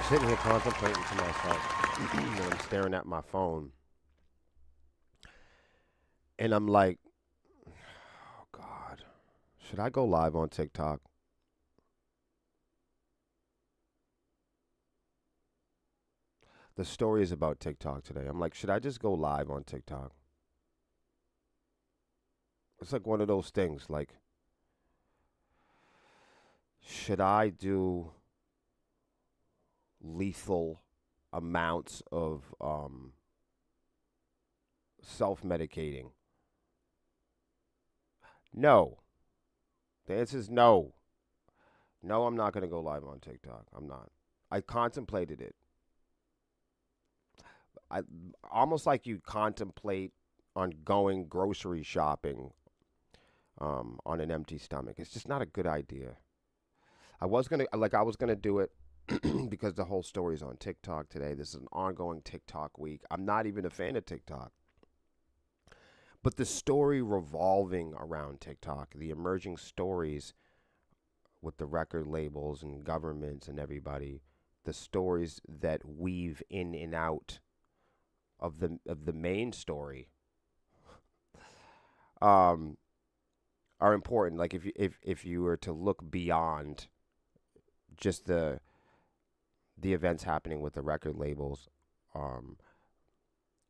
Sitting here contemplating to myself, and I'm staring at my phone, and I'm like, oh God, should I go live on TikTok? The story is about TikTok today. I'm like, should I just go live on TikTok? It's like one of those things. Like, should I do lethal amounts of self medicating? No. The answer is no. No, I'm not going to go live on TikTok. I'm not. I contemplated it. I almost like you contemplate on going grocery shopping on an empty stomach. It's just not a good idea. I was gonna do it because the whole story is on TikTok today. This is an ongoing TikTok week. I'm not even a fan of TikTok, but the story revolving around TikTok, the emerging stories with the record labels and governments and everybody, the stories that weave in and out of the main story, um, are important. Like if you were to look beyond just the events happening with the record labels, um,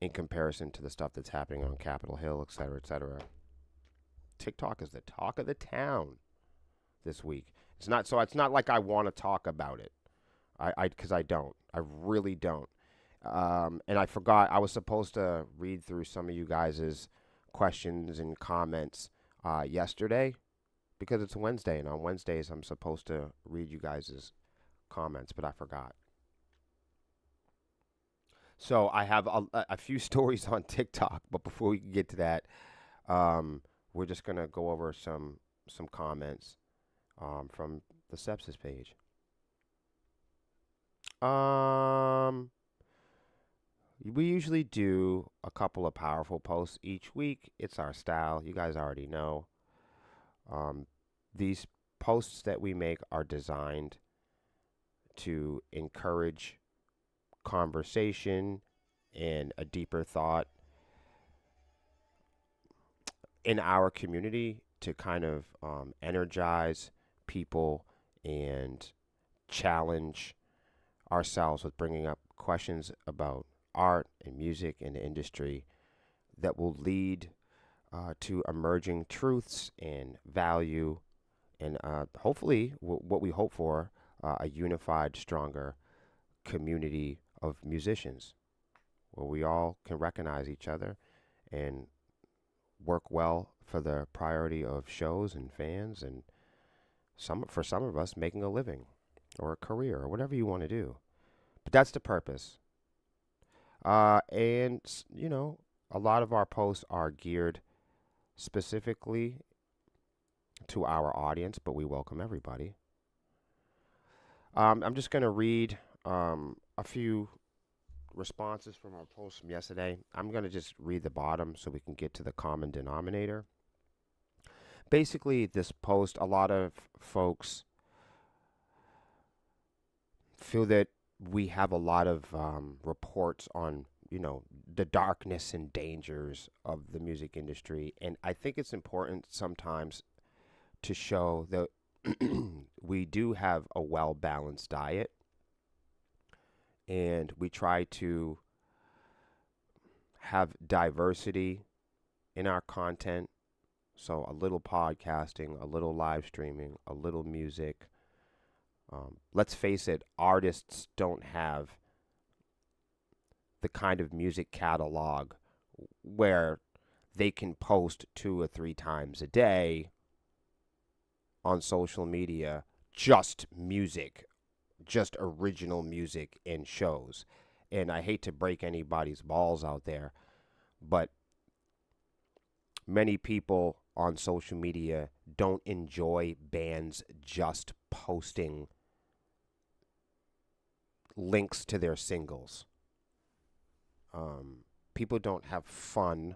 in comparison to the stuff that's happening on Capitol Hill, et cetera, et cetera. TikTok is the talk of the town this week. It's not so. It's not like I want to talk about it. Because I don't. I really don't. And I forgot. I was supposed to read through some of you guys' questions and comments yesterday because it's Wednesday, and on Wednesdays I'm supposed to read you guys' comments, but I forgot. So I have a few stories on TikTok, but before we can get to that, um, we're just gonna go over some comments from the sepsis page. Um, we usually do a couple of powerful posts each week. It's our style. You guys already know. Um, these posts that we make are designed to encourage conversation and a deeper thought in our community to kind of energize people and challenge ourselves with bringing up questions about art and music and the industry that will lead to emerging truths and value and hopefully what we hope for, a unified, stronger community of musicians where we all can recognize each other and work well for the priority of shows and fans and some of us making a living or a career or whatever you want to do. But that's the purpose. You know, a lot of our posts are geared specifically to our audience, but we welcome everybody. I'm just going to read a few responses from our post from yesterday. I'm going to just read the bottom so we can get to the common denominator. Basically, this post, a lot of folks feel that we have a lot of reports on, you know, the darkness and dangers of the music industry. And I think it's important sometimes to show that we do have a well balanced diet and we try to have diversity in our content. So a little podcasting, a little live streaming, a little music. Let's face it, artists don't have the kind of music catalog where they can post 2 or 3 times a day on social media just music, just original music and shows. And I hate to break anybody's balls out there, but many people on social media don't enjoy bands just posting links to their singles. People don't have fun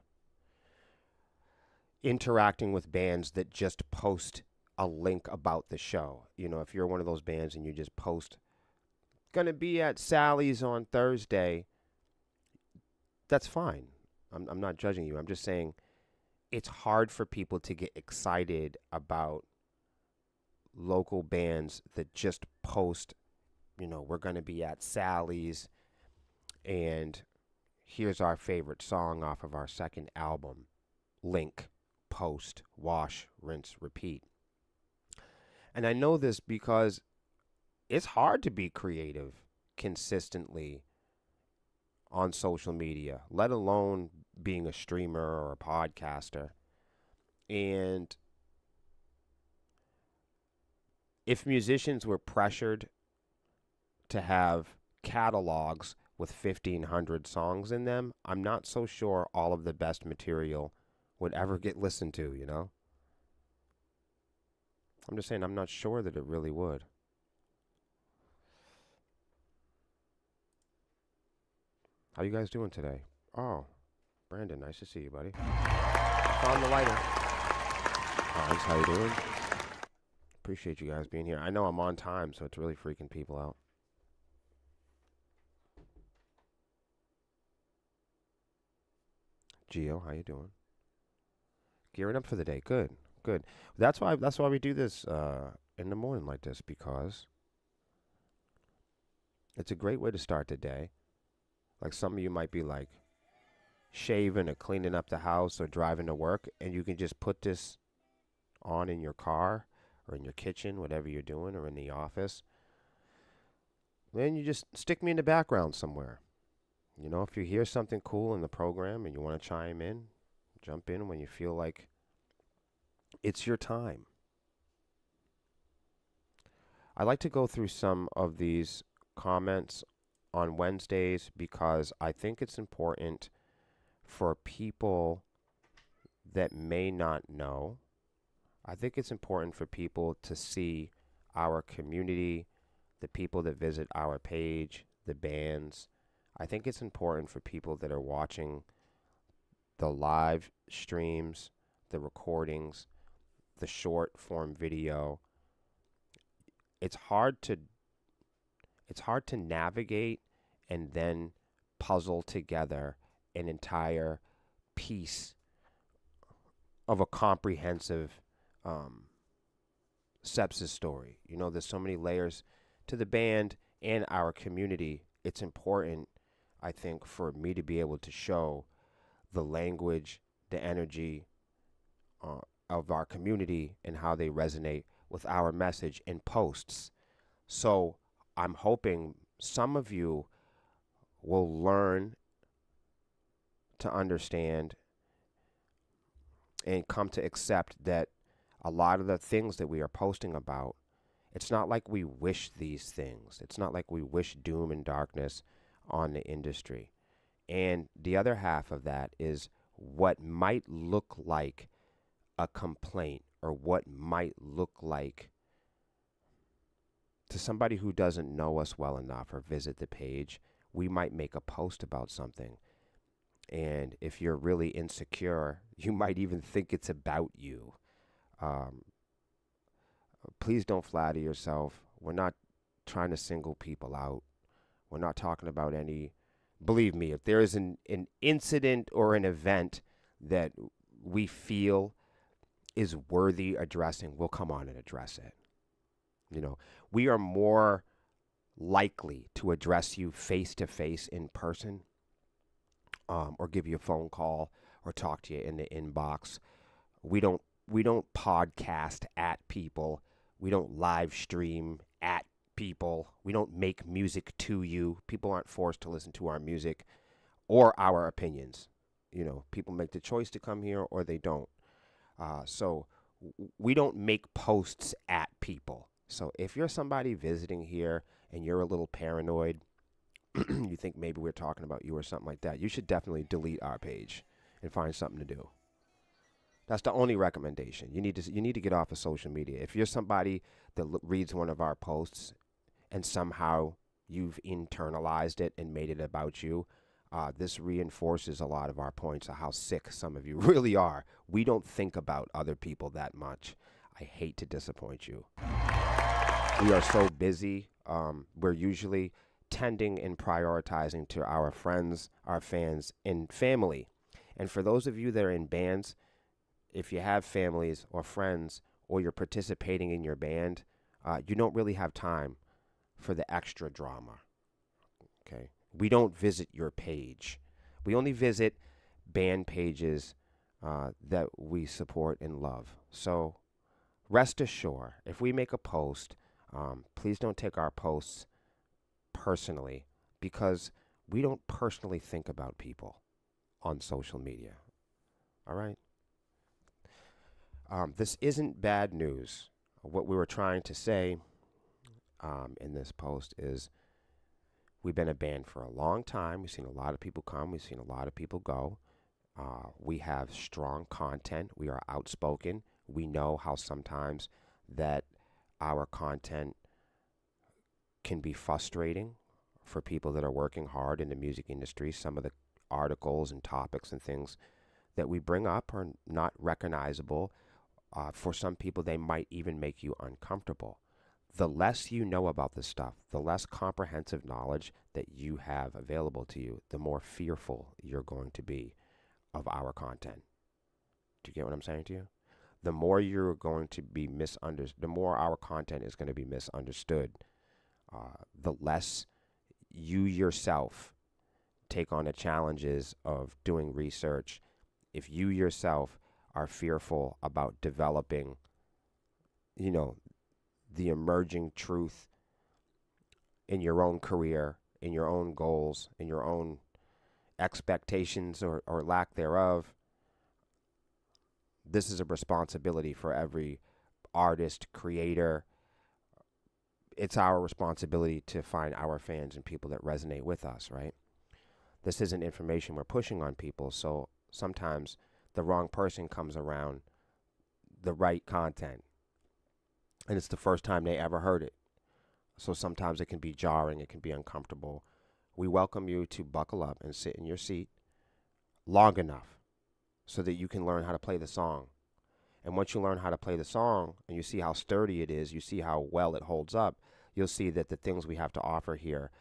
interacting with bands that just post a link about the show. You know, if you're one of those bands and you just post going to be at Sally's on Thursday, that's fine. I'm not judging you. I'm just saying it's hard for people to get excited about local bands that just post, we're going to be at Sally's and here's our favorite song off of our second album. Link, post, wash, rinse, repeat. And I know this because it's hard to be creative consistently on social media, let alone being a streamer or a podcaster. And if musicians were pressured to have catalogs with 1,500 songs in them, I'm not so sure all of the best material would ever get listened to. I'm just saying I'm not sure that it really would. How you guys doing today? Oh, Brandon, nice to see you, buddy. Found the lighter. Hans, how you doing? Appreciate you guys being here. I know I'm on time, so it's really freaking people out. Gio, how you doing? Gearing up for the day. Good, good. That's why we do this in the morning like this, because it's a great way to start the day. Like some of you might be like shaving or cleaning up the house or driving to work, and you can just put this on in your car or in your kitchen, whatever you're doing, or in the office. Then you just stick me in the background somewhere. If you hear something cool in the program and you want to chime in, jump in when you feel like it's your time. I like to go through some of these comments on Wednesdays because I think it's important for people that may not know. I think it's important for people to see our community, the people that visit our page, the bands. I think it's important for people that are watching the live streams, the recordings, the short form video. It's hard to navigate and then puzzle together an entire piece of a comprehensive sepsis story. There's so many layers to the band and our community. It's important, I think, for me to be able to show the language, the energy of our community and how they resonate with our message in posts. So I'm hoping some of you will learn to understand and come to accept that a lot of the things that we are posting about, it's not like we wish these things. It's not like we wish doom and darkness on the industry. And the other half of that is what might look like a complaint or what might look like to somebody who doesn't know us well enough or visit the page, we might make a post about something. And if you're really insecure, you might even think it's about you. Please don't flatter yourself. We're not trying to single people out. We're not talking about any. Believe me, if there is an incident or an event that we feel is worthy addressing, we'll come on and address it. We are more likely to address you face to face in person, or give you a phone call or talk to you in the inbox. We don't podcast at people. We don't live stream at people. We don't make music to you. People aren't forced to listen to our music or our opinions. People make the choice to come here or they don't. So we don't make posts at people. So if you're somebody visiting here and you're a little paranoid, you think maybe we're talking about you or something like that, you should definitely delete our page and find something to do. That's the only recommendation. You need to get off of social media. If you're somebody that reads one of our posts and somehow you've internalized it and made it about you, this reinforces a lot of our points of how sick some of you really are. We don't think about other people that much. I hate to disappoint you. We are so busy we're usually tending and prioritizing to our friends, our fans, and family. And for those of you that are in bands, if you have families or friends or you're participating in your band, you don't really have time for the extra drama. Okay. We don't visit your page. We only visit band pages that we support and love. So rest assured, if we make a post, please don't take our posts personally because we don't personally think about people on social media. All right? This isn't bad news. What we were trying to say in this post is we've been a band for a long time. We've seen a lot of people come, we've seen a lot of people go. We have strong content, we are outspoken. We know how sometimes that our content can be frustrating for people that are working hard in the music industry. Some of the articles and topics and things that we bring up are not recognizable. For some people, they might even make you uncomfortable. The less you know about this stuff, the less comprehensive knowledge that you have available to you, the more fearful you're going to be of our content. Do you get what I'm saying to you? The more you're going to be misunderstood, the more our content is going to be misunderstood, the less you yourself take on the challenges of doing research. If you yourself are fearful about developing, the emerging truth in your own career, in your own goals, in your own expectations or lack thereof, this is a responsibility for every artist, creator. It's our responsibility to find our fans and people that resonate with us, right? This isn't information we're pushing on people, so sometimes the wrong person comes around the right content, and it's the first time they ever heard it. So sometimes it can be jarring, it can be uncomfortable. We welcome you to buckle up and sit in your seat long enough so that you can learn how to play the song. And once you learn how to play the song and you see how sturdy it is, you see how well it holds up, you'll see that the things we have to offer here,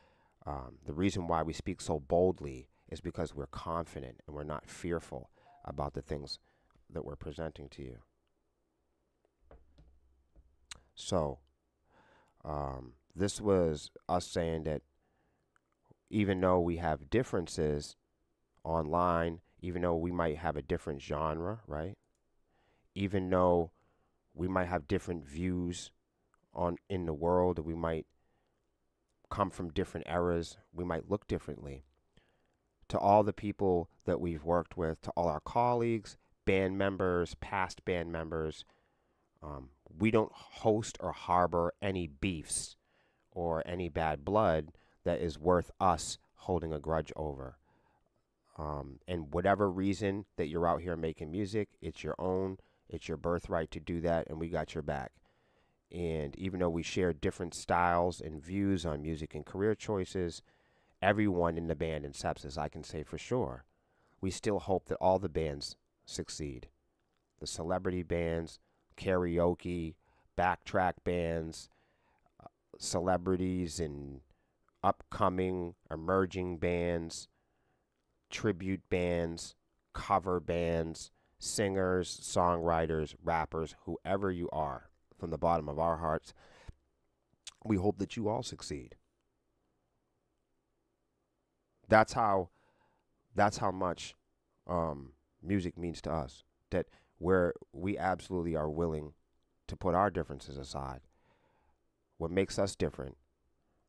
the reason why we speak so boldly is because we're confident and we're not fearful about the things that we're presenting to you. So, this was us saying that even though we have differences online, even though we might have a different genre, right? Even though we might have different views on in the world, we might come from different eras, we might look differently. To all the people that we've worked with, to all our colleagues, band members, past band members, we don't host or harbor any beefs or any bad blood that is worth us holding a grudge over. And whatever reason that you're out here making music, it's your own, it's your birthright to do that, and we got your back. And even though we share different styles and views on music and career choices, everyone in the band in Sepsis, I can say for sure, we still hope that all the bands succeed. The celebrity bands, karaoke, backtrack bands, celebrities and upcoming emerging bands, tribute bands, cover bands, singers, songwriters, rappers, whoever you are, from the bottom of our hearts, we hope that you all succeed. That's how much music means to us. That we absolutely are willing to put our differences aside. What makes us different,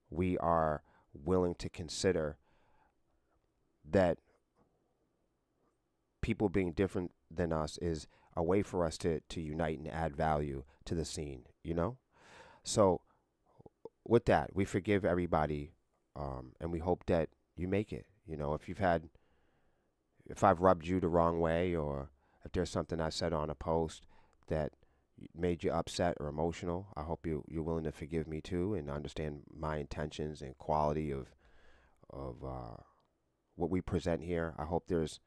we are willing to consider that people being different than us is a way for us to unite and add value to the scene, So with that, we forgive everybody, and we hope that you make it. If I've rubbed you the wrong way, or if there's something I said on a post that made you upset or emotional, I hope you're willing to forgive me too and understand my intentions and quality of what we present here. I hope there's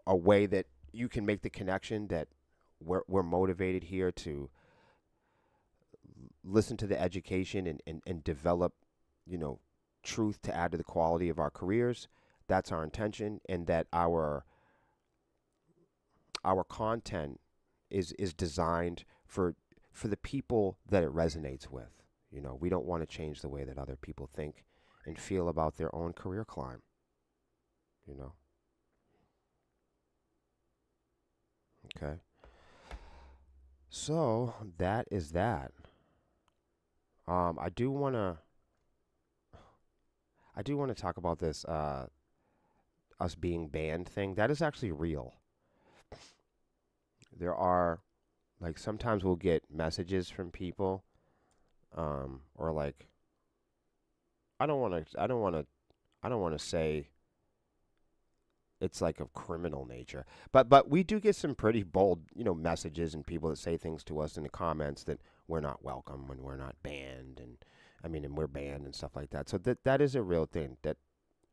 a way that you can make the connection that we're motivated here to listen to the education and develop, you know, truth to add to the quality of our careers. That's our intention, and that our content is designed for the people that it resonates with. You know, we don't want to change the way that other people think and feel about their own career climb. You know. Okay. So that is that. I do wanna talk about this us being banned thing. That is actually real. There are, like, sometimes we'll get messages from people, or like, I don't want to say it's like of criminal nature, but we do get some pretty bold, you know, messages and people that say things to us in the comments that we're not welcome when we're not banned, and I mean, and we're banned and stuff like that. So that is a real thing that,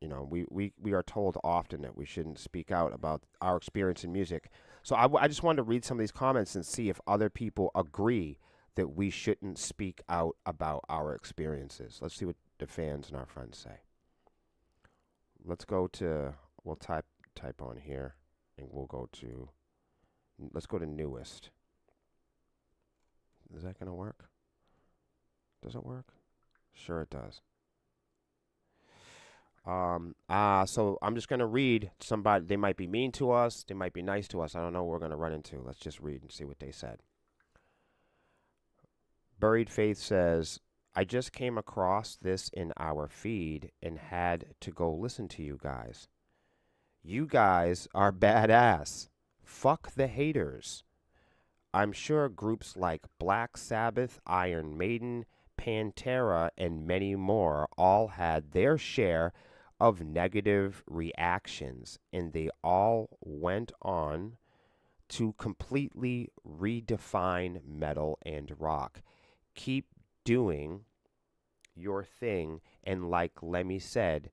you know, we are told often that we shouldn't speak out about our experience in music. So I just wanted to read some of these comments and see if other people agree that we shouldn't speak out about our experiences. Let's see what the fans and our friends say. Let's go to, we'll type on here, and we'll go to, let's go to newest. Is that going to work? Does it work? Sure it does. So I'm just going to read somebody. They might be mean to us. They might be nice to us. I don't know what we're going to run into. Let's just read and see what they said. Buried Faith says, I just came across this in our feed and had to go listen to you guys. You guys are badass. Fuck the haters. I'm sure groups like Black Sabbath, Iron Maiden, Pantera, and many more all had their share of negative reactions, and they all went on to completely redefine metal and rock. Keep doing your thing, and like Lemmy said,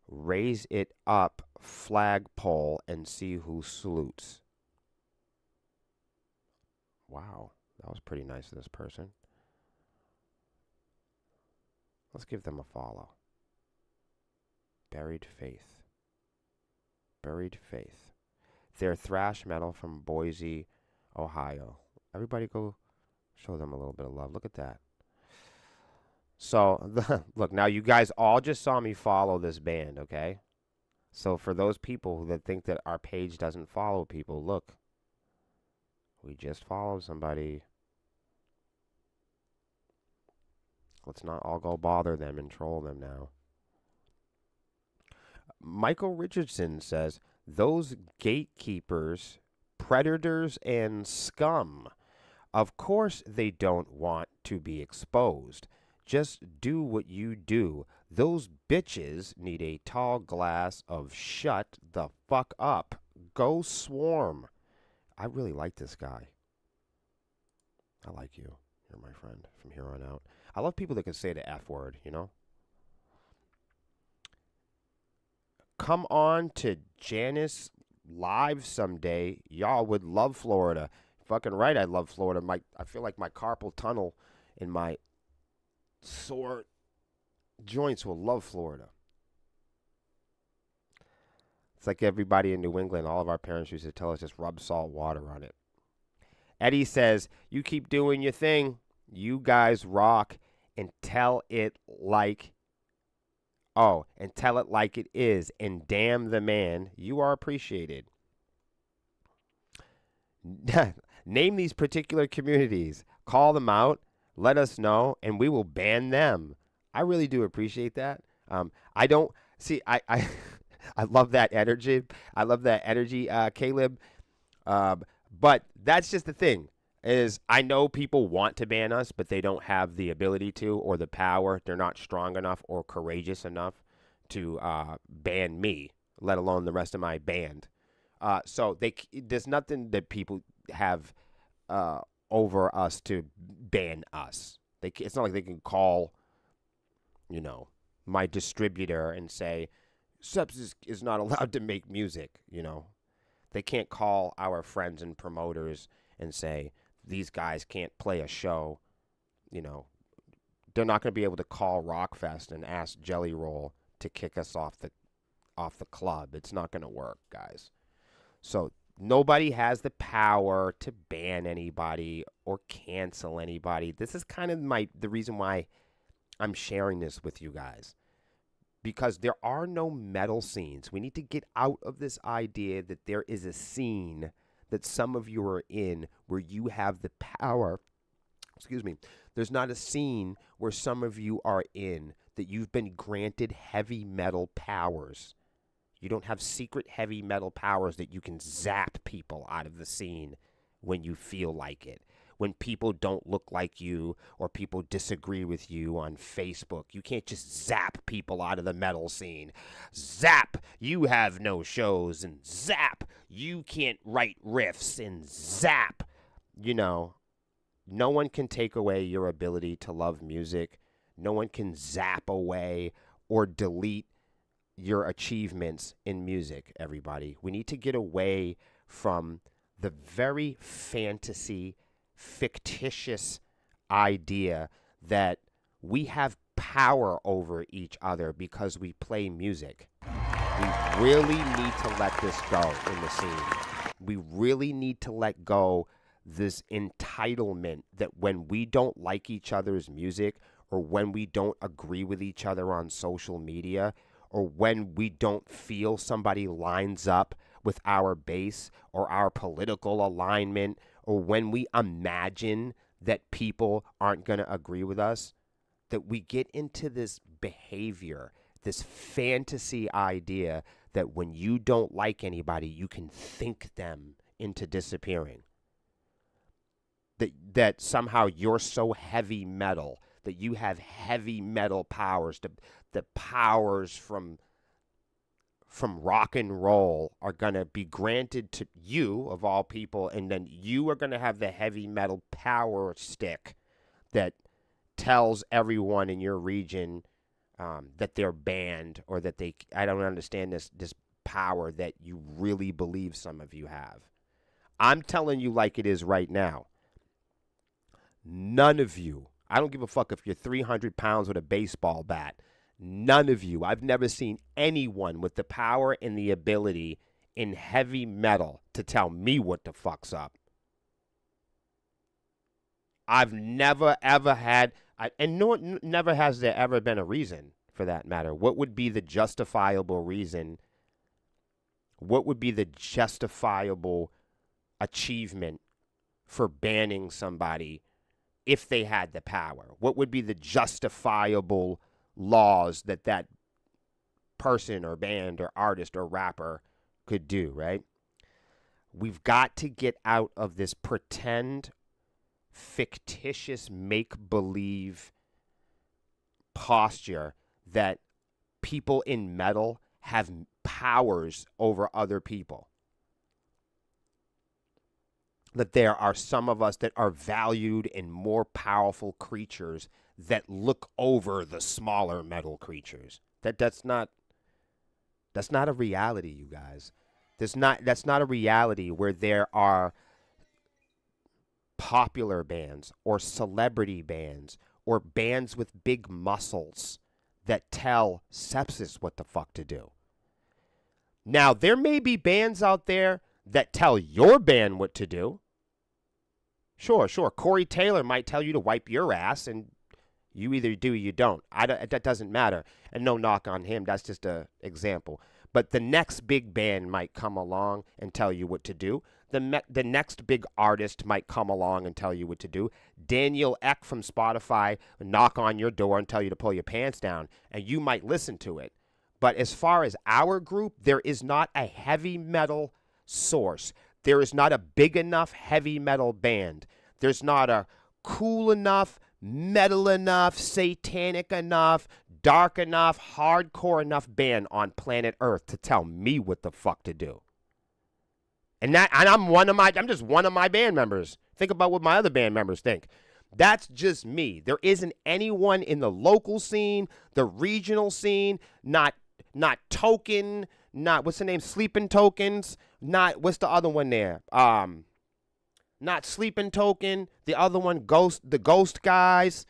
raise it up flagpole and see who salutes. Wow, that was pretty nice of this person. Let's give them a follow. Buried Faith. Buried Faith. They're thrash metal from Boise, Ohio. Everybody go show them a little bit of love. Look at that. So, look, now you guys all just saw me follow this band, okay? So for those people that think that our page doesn't follow people, look. We just followed somebody. Let's not all go bother them and troll them now. Michael Richardson says, those gatekeepers, predators, and scum. Of course they don't want to be exposed. Just do what you do. Those bitches need a tall glass of shut the fuck up. Go swarm. I really like this guy. I like you. You're my friend from here on out. I love people that can say the F word, you know? Come on to Janice live someday. Y'all would love Florida. Fucking right, I love Florida. I feel like my carpal tunnel and my sore joints will love Florida. It's like everybody in New England, all of our parents used to tell us just rub salt water on it. Eddie says, you keep doing your thing. You guys rock, and tell it like it is. And damn the man, you are appreciated. Name these particular communities. Call them out. Let us know, and we will ban them. I really do appreciate that. I don't see. I I love that energy. I love that energy, Caleb. But that's just the thing. Is I know people want to ban us, but they don't have the ability to or the power. They're not strong enough or courageous enough to ban me, let alone the rest of my band. So there's nothing that people have over us to ban us. It's not like they can call, you know, my distributor and say, Subs is not allowed to make music, you know. They can't call our friends and promoters and say, these guys can't play a show you know, they're not going to be able to call Rockfest and ask Jelly Roll to kick us off the club. It's not going to work, guys. So nobody has the power to ban anybody or cancel anybody. This is kind of the reason why I'm sharing this with you guys. Because there are no metal scenes. We need to get out of this idea that there is a scene that some of you are in where you have the power. Excuse me. There's not a scene where some of you are in that you've been granted heavy metal powers. You don't have secret heavy metal powers that you can zap people out of the scene when you feel like it. When people don't look like you or people disagree with you on Facebook, you can't just zap people out of the metal scene. Zap, you have no shows, and zap, you can't write riffs, and zap. You know, no one can take away your ability to love music. No one can zap away or delete your achievements in music, everybody. We need to get away from the very fantasy, fictitious idea that we have power over each other because we play music. We really need to let this go in the scene. We really need to let go this entitlement that when we don't like each other's music or when we don't agree with each other on social media, or when we don't feel somebody lines up with our base or our political alignment, or when we imagine that people aren't going to agree with us, that we get into this behavior, this fantasy idea that when you don't like anybody, you can think them into disappearing. That somehow you're so heavy metal, that you have heavy metal powers, the powers from rock and roll are going to be granted to you, of all people, and then you are going to have the heavy metal power stick that tells everyone in your region that they're banned, or that I don't understand this power that you really believe some of you have. I'm telling you like it is right now. None of you, I don't give a fuck if you're 300 pounds with a baseball bat, none of you, I've never seen anyone with the power and the ability in heavy metal to tell me what the fuck's up. I've never, ever had, never has there ever been a reason, for that matter. What would be the justifiable reason? What would be the justifiable achievement for banning somebody if they had the power? What would be the justifiable laws that person or band or artist or rapper could do, right? We've got to get out of this pretend, fictitious, make-believe posture that people in metal have powers over other people. That there are some of us that are valued and more powerful creatures that look over the smaller metal creatures. That's not a reality, you guys. That's not a reality where there are popular bands or celebrity bands or bands with big muscles that tell Sepsis what the fuck to do. Now, there may be bands out there that tell your band what to do. Sure. Corey Taylor might tell you to wipe your ass, and you either do or you don't. That doesn't matter. And no knock on him. That's just an example. But the next big band might come along and tell you what to do. The next big artist might come along and tell you what to do. Daniel Ek from Spotify knock on your door and tell you to pull your pants down, and you might listen to it. But as far as our group, there is not a heavy metal source. There is not a big enough heavy metal band. There's not a cool enough, metal enough, satanic enough, dark enough, hardcore enough band on planet Earth to tell me what the fuck to do. And I'm just one of my band members. Think about what my other band members think. That's just me. There isn't anyone in the local scene, the regional scene, not Token, not what's the name, Sleeping Tokens, not what's the other one there? Not Sleeping Token. The other one, the Ghost guys.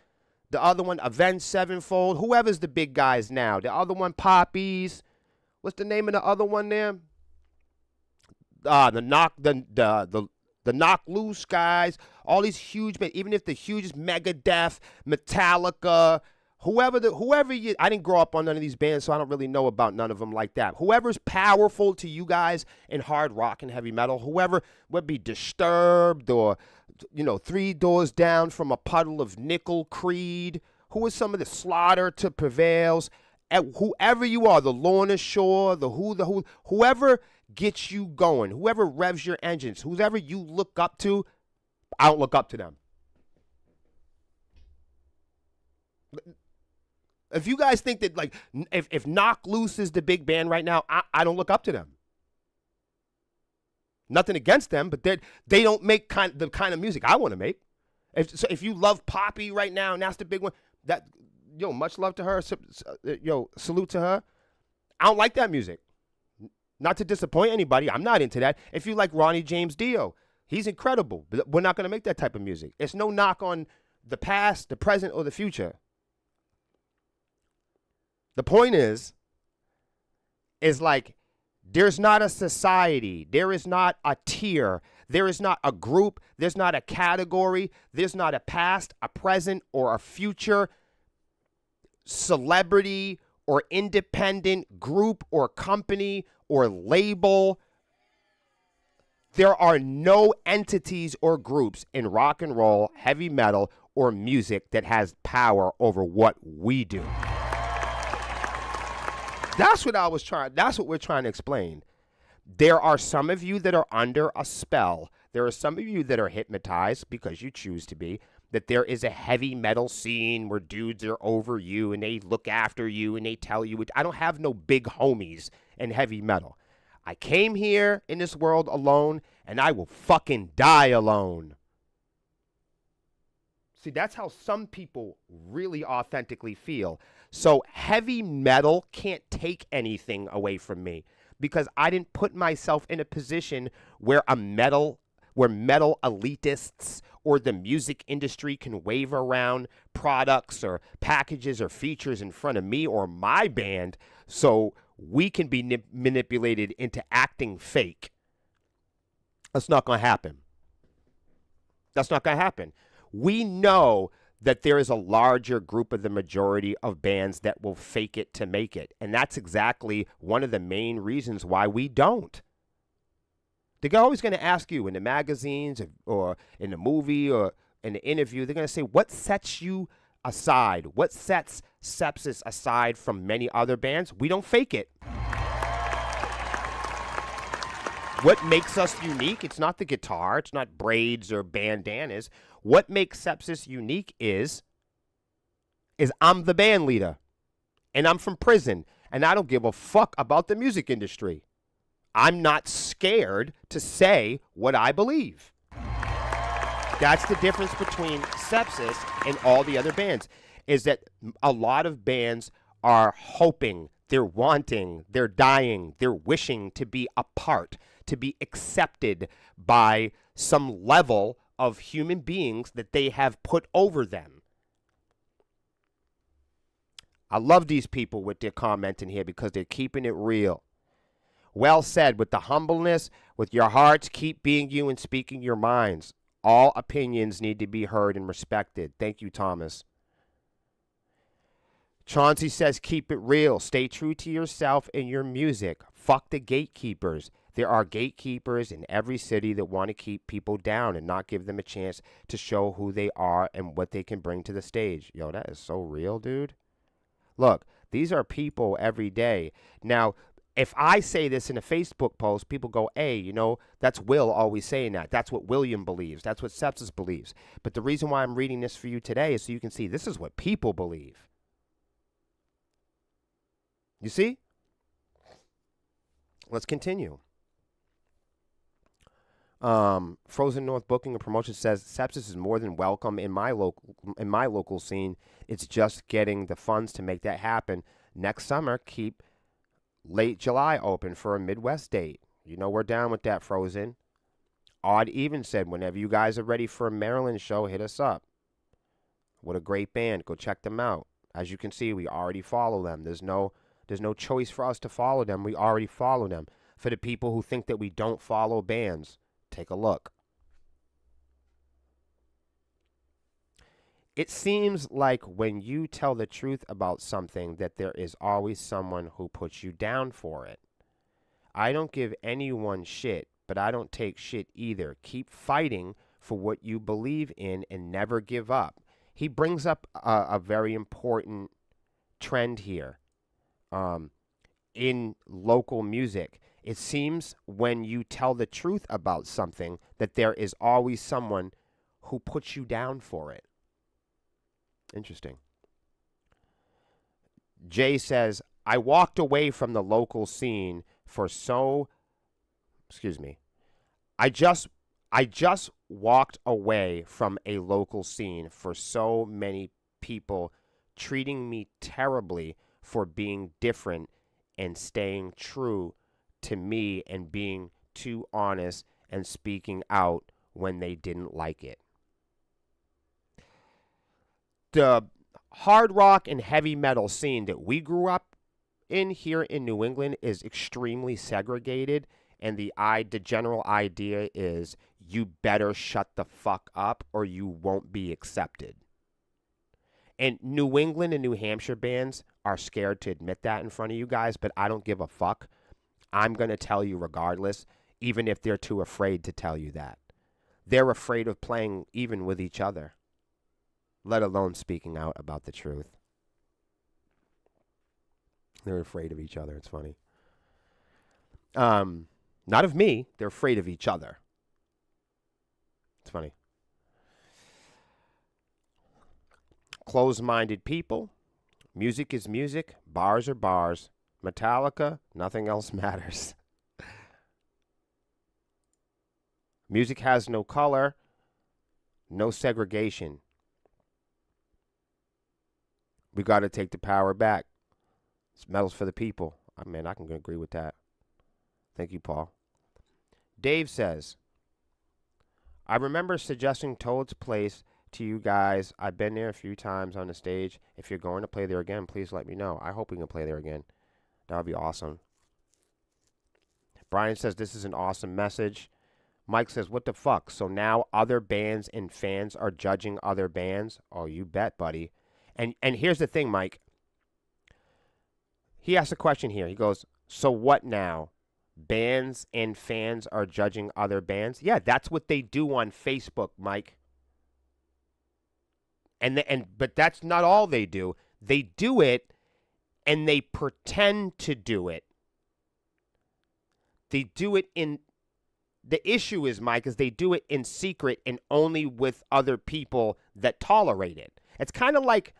The other one, Avenged Sevenfold. Whoever's the big guys now. The other one, Poppies. What's the name of the other one there? The Knock Loose guys. All these huge, even if the hugest Megadeth, Metallica, whoever you, I didn't grow up on none of these bands, so I don't really know about none of them like that. Whoever's powerful to you guys in hard rock and heavy metal, whoever would be Disturbed or, Three Doors Down from a Puddle of Nickel, Creed, who is some of the Slaughter to Prevails, and whoever you are, the Lorna Shore, whoever gets you going, whoever revs your engines, whoever you look up to, I don't look up to them. If you guys think that, like, if Knock Loose is the big band right now, I don't look up to them. Nothing against them, but they don't make the kind of music I want to make. If you love Poppy right now, and that's the big one, much love to her. Salute to her. I don't like that music. Not to disappoint anybody, I'm not into that. If you like Ronnie James Dio, he's incredible, but we're not going to make that type of music. It's no knock on the past, the present, or the future. The point is like, there's not a society. There is not a tier. There is not a group. There's not a category. There's not a past, a present, or a future celebrity or independent group or company or label. There are no entities or groups in rock and roll, heavy metal, or music that has power over what we do. That's what we're trying to explain. There are some of you that are under a spell. There are some of you that are hypnotized because you choose to be, that there is a heavy metal scene where dudes are over you and they look after you and they tell you. I don't have no big homies in heavy metal. I came here in this world alone and I will fucking die alone. See, that's how some people really authentically feel. So heavy metal can't take anything away from me because I didn't put myself in a position where metal elitists or the music industry can wave around products or packages or features in front of me or my band so we can be manipulated into acting fake. That's not going to happen. That's not going to happen. We know that there is a larger group of the majority of bands that will fake it to make it. And that's exactly one of the main reasons why we don't. They're always going to ask you in the magazines or in the movie or in the interview, they're going to say, what sets you aside? What sets Sepsis aside from many other bands? We don't fake it. What makes us unique? It's not the guitar. It's not braids or bandanas. What makes Sepsis unique is I'm the band leader, and I'm from prison, and I don't give a fuck about the music industry. I'm not scared to say what I believe. That's the difference between Sepsis and all the other bands, is that a lot of bands are hoping, they're wanting, they're dying, they're wishing to be a part, to be accepted by some level of human beings that they have put over them. I love these people with their commenting here because they're keeping it real. Well said. With the humbleness, with your hearts, keep being you and speaking your minds. All opinions need to be heard and respected. Thank you, Thomas. Chauncey says, keep it real. Stay true to yourself and your music. Fuck the gatekeepers. There are gatekeepers in every city that want to keep people down and not give them a chance to show who they are and what they can bring to the stage. Yo, that is so real, dude. Look, these are people every day. Now, if I say this in a Facebook post, people go, hey, that's Will always saying that. That's what William believes. That's what Sepsis believes. But the reason why I'm reading this for you today is so you can see this is what people believe. You see? Let's continue. Frozen North Booking and Promotion says Sepsis is more than welcome in my local scene. It's just getting the funds to make that happen. Next summer, keep late July open for a Midwest date. We're down with that, Frozen. Odd Even said, whenever you guys are ready for a Maryland show, hit us up. What a great band. Go check them out. As you can see, we already follow them. There's no choice for us to follow them. We already follow them. For the people who think that we don't follow bands, take a look. It seems like when you tell the truth about something that there is always someone who puts you down for it. I don't give anyone shit, but I don't take shit either. Keep fighting for what you believe in and never give up. He brings up a very important trend here in local music. It seems when you tell the truth about something that there is always someone who puts you down for it. Interesting. Jay says, I walked away from the local scene for I just walked away from a local scene for so many people treating me terribly for being different and staying true to me and being too honest and speaking out when they didn't like it. The hard rock and heavy metal scene that we grew up in here in New England is extremely segregated, and the general idea is you better shut the fuck up or you won't be accepted. And New England and New Hampshire bands are scared to admit that in front of you guys, but I don't give a fuck. I'm going to tell you regardless, even if they're too afraid to tell you that. They're afraid of playing even with each other, let alone speaking out about the truth. They're afraid of each other. It's funny. Not of me. They're afraid of each other. It's funny. Closed-minded people. Music is music. Bars are bars. Metallica, nothing else matters. Music has no color, no segregation. We got to take the power back. It's metal's for the people. I mean, I can agree with that. Thank you, Paul. Dave says, I remember suggesting Toad's Place to you guys. I've been there a few times on the stage. If you're going to play there again, please let me know. I hope we can play there again. That would be awesome. Brian says, this is an awesome message. Mike says, what the fuck? So now other bands and fans are judging other bands? Oh, you bet, buddy. And here's the thing, Mike. He asked a question here. He goes, so what now? Bands and fans are judging other bands? Yeah, that's what they do on Facebook, Mike. But that's not all they do. They do it and they pretend to do it. They do it in... The issue is, Mike, is they do it in secret and only with other people that tolerate it. It's kind of like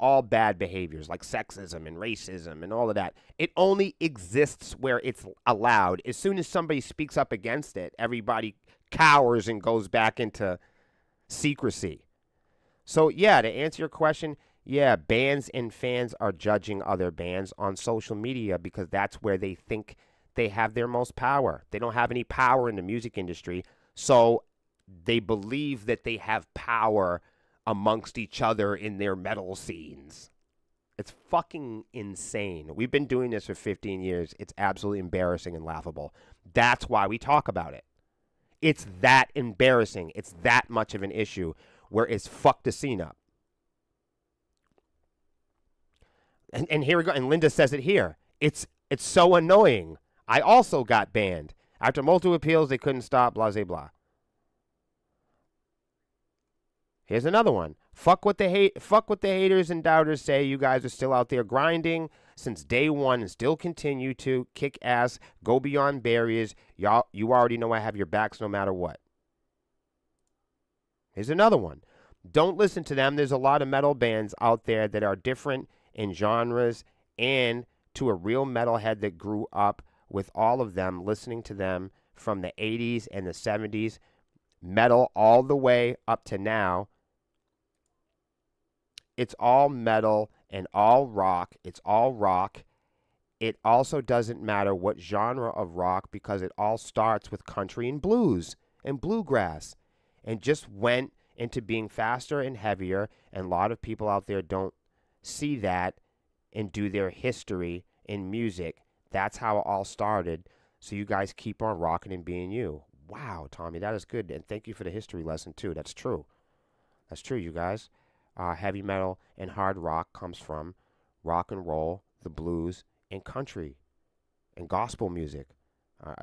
all bad behaviors, like sexism and racism and all of that. It only exists where it's allowed. As soon as somebody speaks up against it, everybody cowers and goes back into secrecy. So, yeah, to answer your question, yeah, bands and fans are judging other bands on social media because that's where they think they have their most power. They don't have any power in the music industry, so they believe that they have power amongst each other in their metal scenes. It's fucking insane. We've been doing this for 15 years. It's absolutely embarrassing and laughable. That's why we talk about it. It's that embarrassing. It's that much of an issue where it's fucked the scene up. And here we go. And Linda says it here. It's so annoying. I also got banned. After multiple appeals, they couldn't stop, blah, blah, blah. Here's another one. Fuck what the haters and doubters say. You guys are still out there grinding since day one and still continue to kick ass, go beyond barriers. You already know I have your backs no matter what. Here's another one. Don't listen to them. There's a lot of metal bands out there that are different in genres, and to a real metalhead that grew up with all of them, listening to them from the 80s and the 70s, metal all the way up to now. It's all metal and all rock. It's all rock. it also doesn't matter what genre of rock because it all starts with country and blues and bluegrass and just went into being faster and heavier. And a lot of people out there don't see that and do their history in music. That's how it all started. So you guys keep on rocking and being you. Wow, Tommy, that is good. And thank you for the history lesson, too. That's true. That's true, you guys. Heavy metal and hard rock comes from rock and roll, the blues, and country and gospel music.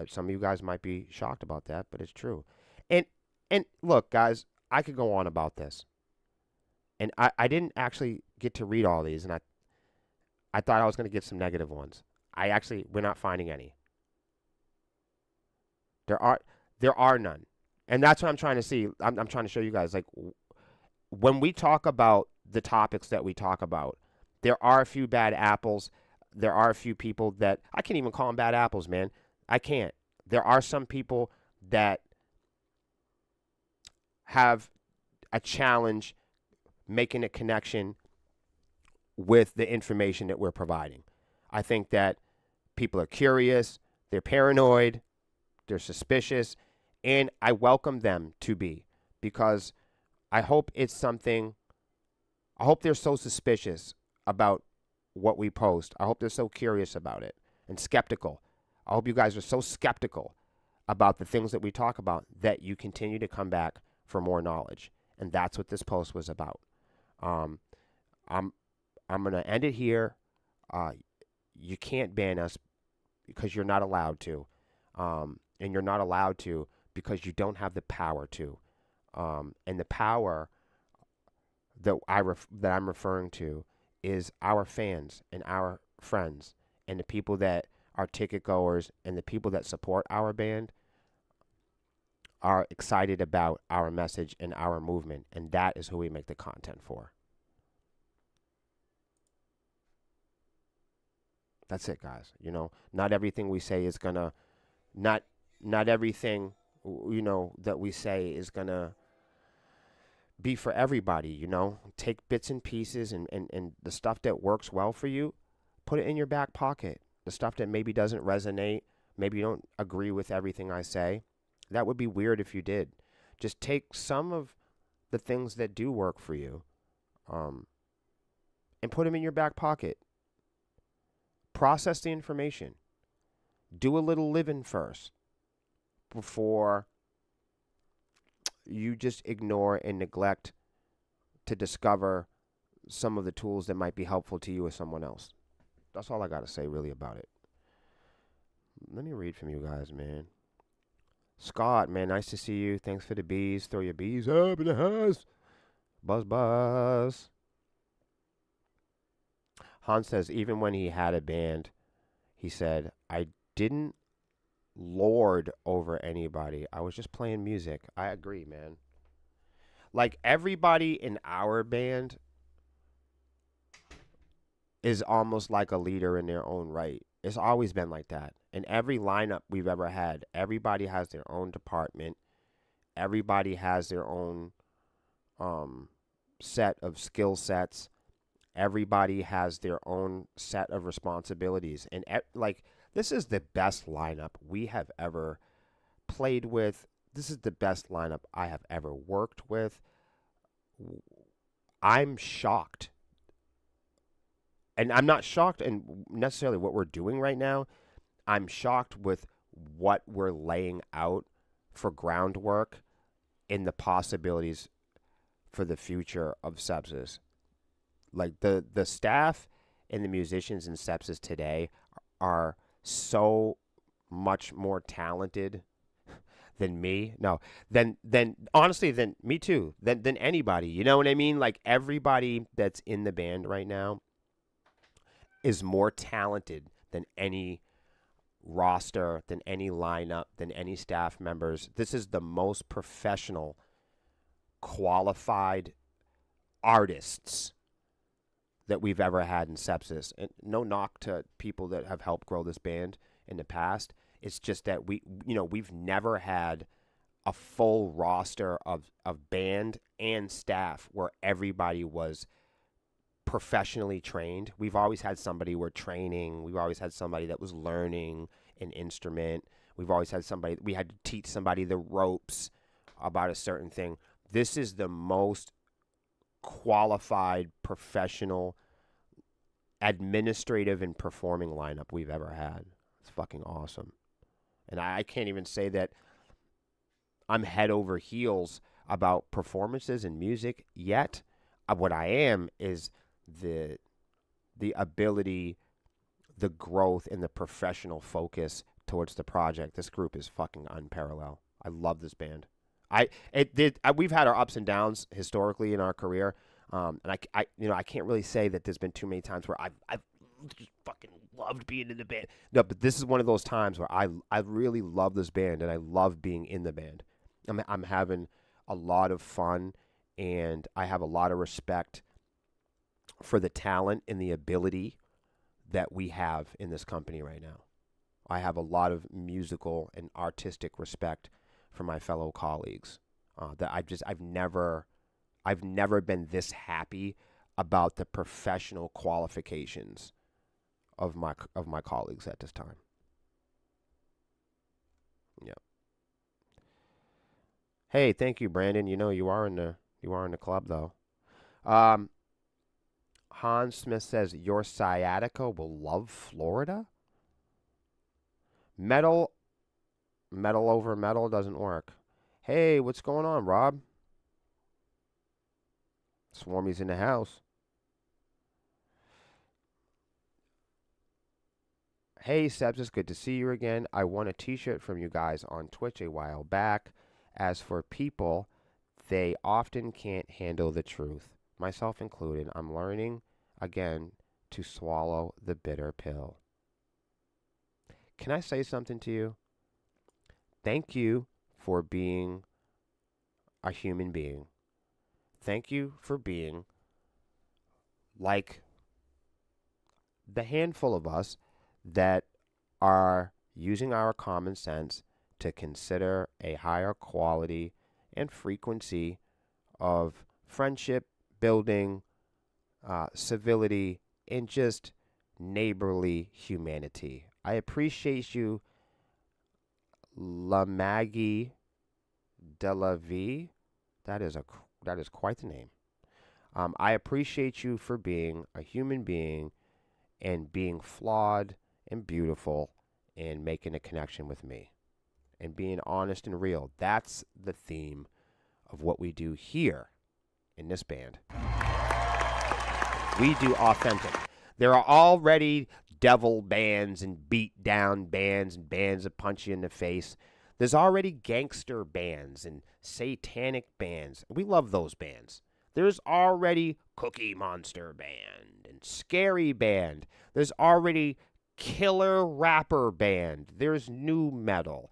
Some of you guys might be shocked about that, but it's true. And and look, guys, I could go on about this. And I didn't actually get to read all these, and I thought I was going to get some negative ones. We're not finding any. There are none. And that's what I'm trying to see. I'm trying to show you guys, like, when we talk about the topics that we talk about, there are a few bad apples. There are a few people that I can't even call them bad apples, man. I can't. There are some people that have a challenge making a connection with the information that we're providing. I think that people are curious, they're paranoid, they're suspicious, and I welcome them to be, because I hope it's something, I hope they're so suspicious about what we post. I hope they're so curious about it and skeptical. I hope you guys are so skeptical about the things that we talk about that you continue to come back for more knowledge. And that's what this post was about. I'm going to end it here. You can't ban us because you're not allowed to. And you're not allowed to because you don't have the power to. And the power that I'm referring to is our fans and our friends and the people that are ticket goers and the people that support our band are excited about our message and our movement, and that is who we make the content for. That's it, guys. You know, not everything we say is gonna, not everything, that we say is gonna be for everybody. Take bits and pieces and the stuff that works well for you, put it in your back pocket. The stuff that maybe doesn't resonate, maybe you don't agree with everything I say. That would be weird if you did. Just take some of the things that do work for you, and put them in your back pocket. Process the information. Do a little living first before you just ignore and neglect to discover some of the tools that might be helpful to you or someone else. That's all I got to say really about it. Let me read from you guys, man. Scott, man, nice to see you. Thanks for the bees. Throw your bees up in the house. Buzz, buzz. Hans says, even when he had a band, he said, I didn't lord over anybody. I was just playing music. I agree, man. Like, everybody in our band is almost like a leader in their own right. It's always been like that. In every lineup we've ever had, everybody has their own department. Everybody has their own set of skill sets. Everybody has their own set of responsibilities. And this is the best lineup we have ever played with. This is the best lineup I have ever worked with. I'm shocked. And I'm not shocked in necessarily what we're doing right now. I'm shocked with what we're laying out for groundwork and the possibilities for the future of Sepsis. Like, the staff and the musicians in Sepsis today are so much more talented than me. No, than honestly, than me too. Than anybody. You know what I mean? Like, everybody that's in the band right now is more talented than any roster, than any lineup, than any staff members. This is the most professional, qualified artists that we've ever had in Sepsis. And no knock to people that have helped grow this band in the past. It's just that we've never had a full roster of band and staff where everybody was professionally trained. We've always had somebody we're training. We've always had somebody that was learning an instrument. We've always had somebody, we had to teach somebody the ropes about a certain thing. This is the most qualified, professional, administrative, and performing lineup we've ever had. It's fucking awesome. And I can't even say that I'm head over heels about performances and music yet. What I am is the ability, the growth, and the professional focus towards the project. This group is fucking unparalleled. I love this band. We've had our ups and downs historically in our career, and I can't really say that there's been too many times where I've just fucking loved being in the band. No, but this is one of those times where I really love this band and I love being in the band. I'm having a lot of fun, and I have a lot of respect for the talent and the ability that we have in this company right now. I have a lot of musical and artistic respect for my fellow colleagues. That I've never been this happy about the professional qualifications of my colleagues at this time. Yeah. Hey, thank you, Brandon. You know you are in the club though. Hans Smith says your sciatica will love Florida. Metal over metal doesn't work. Hey, what's going on, Rob? Swarmy's in the house. Hey, Sebs, it's good to see you again. I won a t-shirt from you guys on Twitch a while back. As for people, they often can't handle the truth, myself included. I'm learning again to swallow the bitter pill. Can I say something to you? Thank you for being a human being. Thank you for being like the handful of us that are using our common sense to consider a higher quality and frequency of friendship building, civility, and just neighborly humanity. I appreciate you, La Maggie de la Vie. That is quite the name. I appreciate you for being a human being and being flawed and beautiful and making a connection with me and being honest and real. That's the theme of what we do here in this band. We do authentic. There are already devil bands and beat down bands and bands that punch you in the face. There's already gangster bands and satanic bands. We love those bands. There's already Cookie Monster Band and Scary Band. There's already Killer Rapper Band. There's new metal,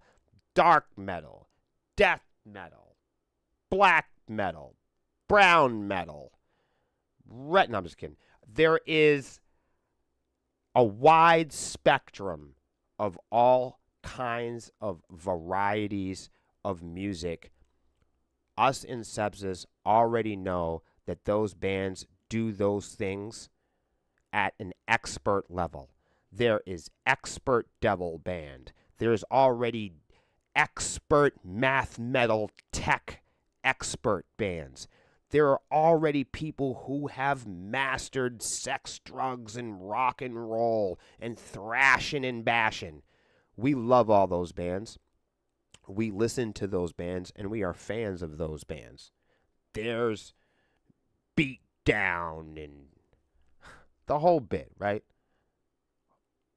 dark metal, death metal, black metal, brown metal, red. No, I'm just kidding. There is a wide spectrum of all kinds of varieties of music. Us in Sepsis already know that those bands do those things at an expert level. There is expert devil band. There's already expert math metal tech expert bands. There are already people who have mastered sex, drugs, and rock and roll and thrashing and bashing. We love all those bands. We listen to those bands, and we are fans of those bands. There's Beat Down and the whole bit, right?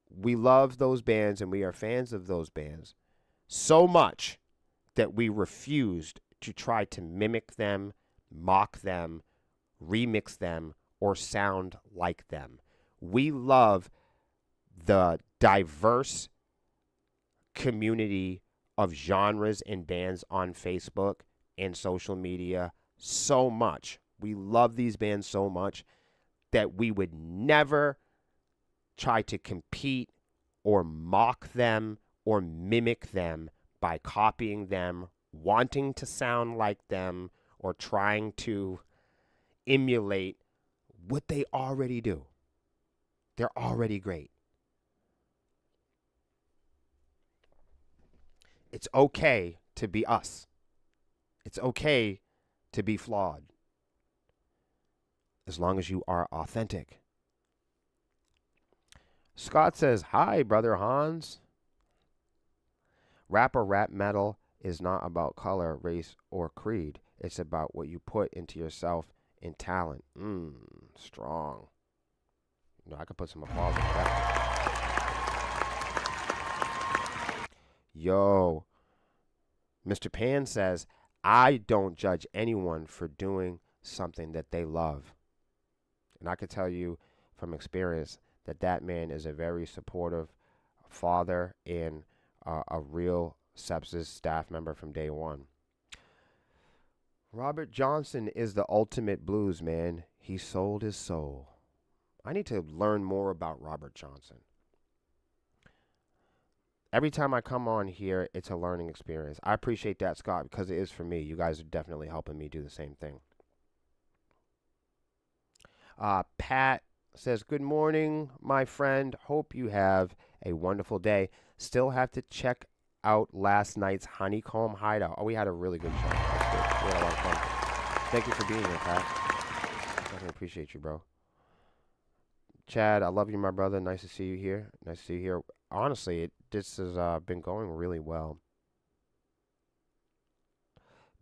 We love those bands, and we are fans of those bands so much that we refused to try to mimic them, mock them, remix them, or sound like them. We love the diverse community of genres and bands on Facebook and social media so much. We love these bands so much that we would never try to compete or mock them or mimic them by copying them, wanting to sound like them, or trying to emulate what they already do. They're already great. It's okay to be us. It's okay to be flawed, as long as you are authentic. Scott says, hi, Brother Hans. Rap or rap metal is not about color, race, or creed. It's about what you put into yourself and talent. Strong. I could put some applause on that. Yo, Mr. Pan says, I don't judge anyone for doing something that they love. And I can tell you from experience that that man is a very supportive father and a real sepsis staff member from day one. Robert Johnson is the ultimate blues man. He sold his soul. I need to learn more about Robert Johnson. Every time I come on here, it's a learning experience. I appreciate that, Scott, because it is for me. You guys are definitely helping me do the same thing. Pat says, good morning, my friend. Hope you have a wonderful day. Still have to check out last night's Honeycomb Hideout. Oh, we had a really good show. That's good. We had a lot of fun. Thank you for being here, Pat. Definitely appreciate you, bro. Chad, I love you, my brother. Nice to see you here. Nice to see you here. Honestly, this has been going really well.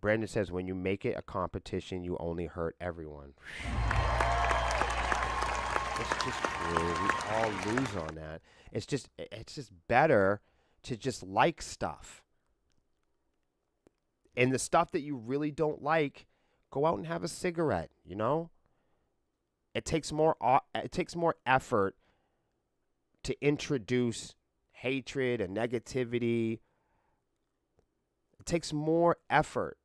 Brandon says, when you make it a competition, you only hurt everyone. It's just true. We all lose on that. It's just better to just like stuff. And the stuff that you really don't like, go out and have a cigarette, you know? It takes more effort to introduce hatred and negativity. It takes more effort.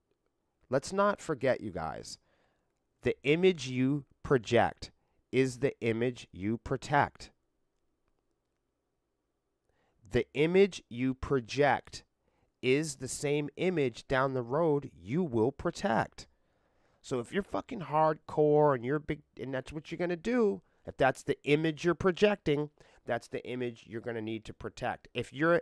Let's not forget, you guys, the image you project is the image you protect. The image you project is the same image down the road you will protect. So if you're fucking hardcore and you're big and that's what you're going to do, if that's the image you're projecting, that's the image you're going to need to protect. If you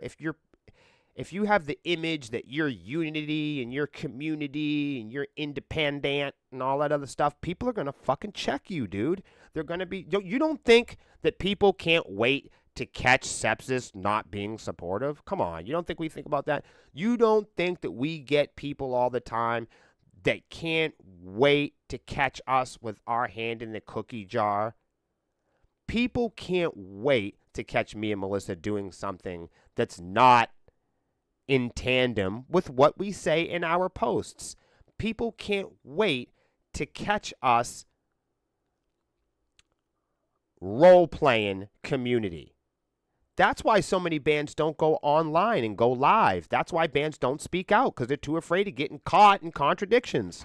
have the image that you're unity and you're community and you're independent and all that other stuff, people are going to fucking check you, dude. They're going to be, you don't think that people can't wait to catch sepsis not being supportive? Come on. You don't think we think about that? You don't think that we get people all the time that can't wait to catch us with our hand in the cookie jar? People can't wait to catch me and Melissa doing something that's not in tandem with what we say in our posts. People can't wait to catch us role-playing community. That's why so many bands don't go online and go live. That's why bands don't speak out, because they're too afraid of getting caught in contradictions.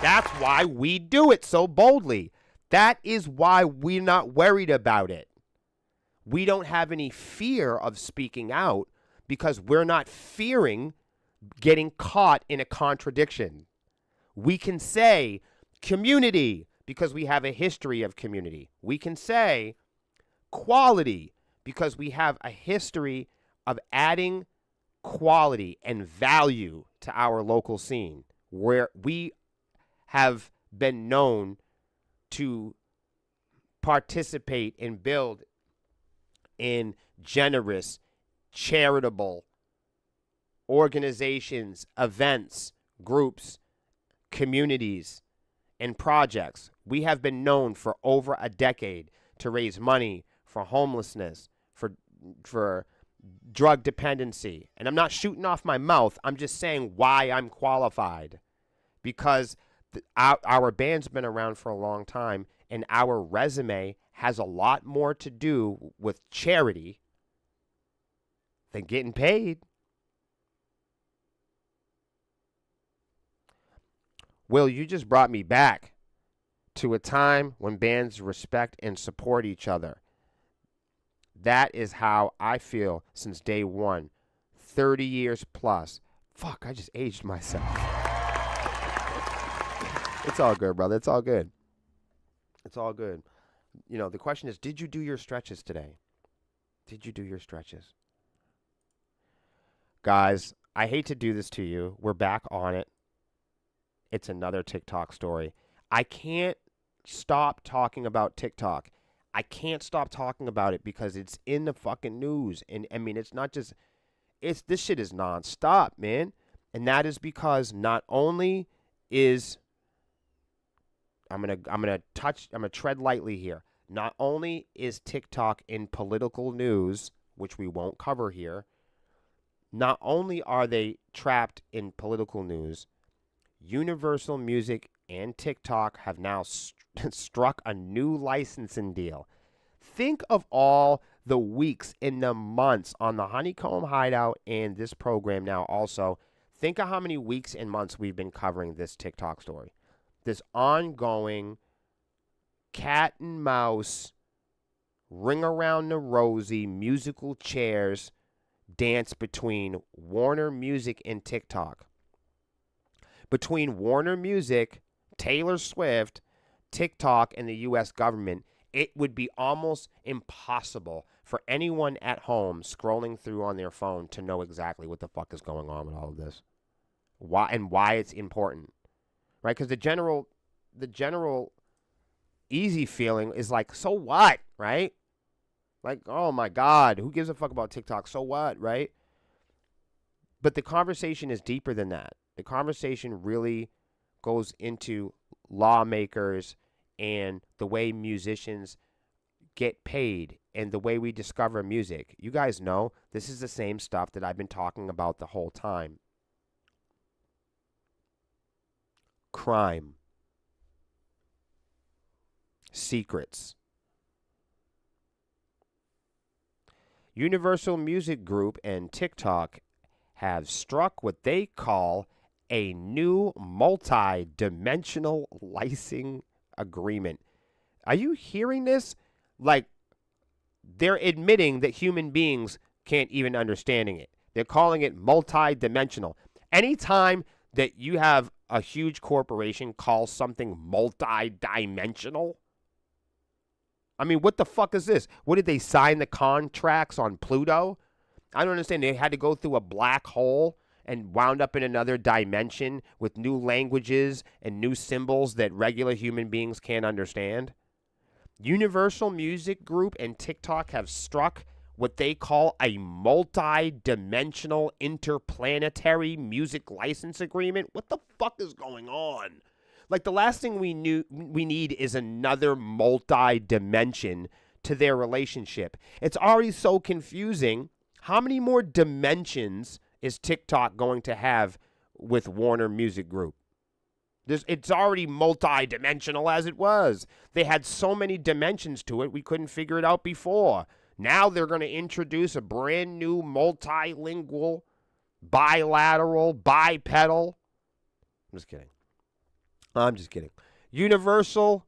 That's why we do it so boldly. That is why we're not worried about it. We don't have any fear of speaking out because we're not fearing getting caught in a contradiction. We can say community because we have a history of community. We can say quality because we have a history of adding quality and value to our local scene, where we have been known to participate and build in generous, charitable organizations, events, groups, communities, and projects. We have been known for over a decade to raise money for homelessness, for drug dependency. And I'm not shooting off my mouth. I'm just saying why I'm qualified. Because our band's been around for a long time, and our resume has a lot more to do with charity than getting paid. Will, you just brought me back to a time when bands respect and support each other. That is how I feel since day one. 30 years plus. Fuck, I just aged myself. It's all good, brother. It's all good. It's all good. You know, the question is, did you do your stretches today? Did you do your stretches? Guys, I hate to do this to you. We're back on it. It's another TikTok story. I can't stop talking about TikTok. I can't stop talking about it because it's in the fucking news. And I mean, it's not just it's this shit is nonstop, man. And that is because not only is I'm gonna tread lightly here. Not only is TikTok in political news, which we won't cover here, not only are they trapped in political news, Universal Music and TikTok have now struck a new licensing deal. Think of all the weeks and the months on the Honeycomb Hideout and this program now also. Think of how many weeks and months we've been covering this TikTok story. This ongoing cat and mouse, ring around the rosy musical chairs dance between Warner Music and TikTok. Between Warner Music, Taylor Swift, TikTok, and the U.S. government, it would be almost impossible for anyone at home scrolling through on their phone to know exactly what the fuck is going on with all of this. Why it's important. Right? Because the general easy feeling is like, so what? Right? Like, oh my God, who gives a fuck about TikTok? So what? Right? But the conversation is deeper than that. The conversation really goes into lawmakers and the way musicians get paid and the way we discover music. You guys know this is the same stuff that I've been talking about the whole time. Crime. Secrets. Universal Music Group and TikTok have struck what they call a new multi-dimensional licensing agreement. Are you hearing this? Like, they're admitting that human beings can't even understanding it. They're calling it multi-dimensional. Anytime that you have a huge corporation call something multi-dimensional, I mean, what the fuck is this? What did they sign the contracts on Pluto? I don't understand. They had to go through a black hole and wound up in another dimension with new languages and new symbols that regular human beings can't understand. Universal Music Group and TikTok have struck what they call a multi-dimensional interplanetary music license agreement. What the fuck is going on? Like, the last thing we need is another multi-dimension to their relationship. It's already so confusing. How many more dimensions is TikTok going to have with Warner Music Group? It's already multi-dimensional as it was. They had so many dimensions to it, we couldn't figure it out before. Now they're going to introduce a brand new multilingual, bilateral, bipedal. I'm just kidding. Universal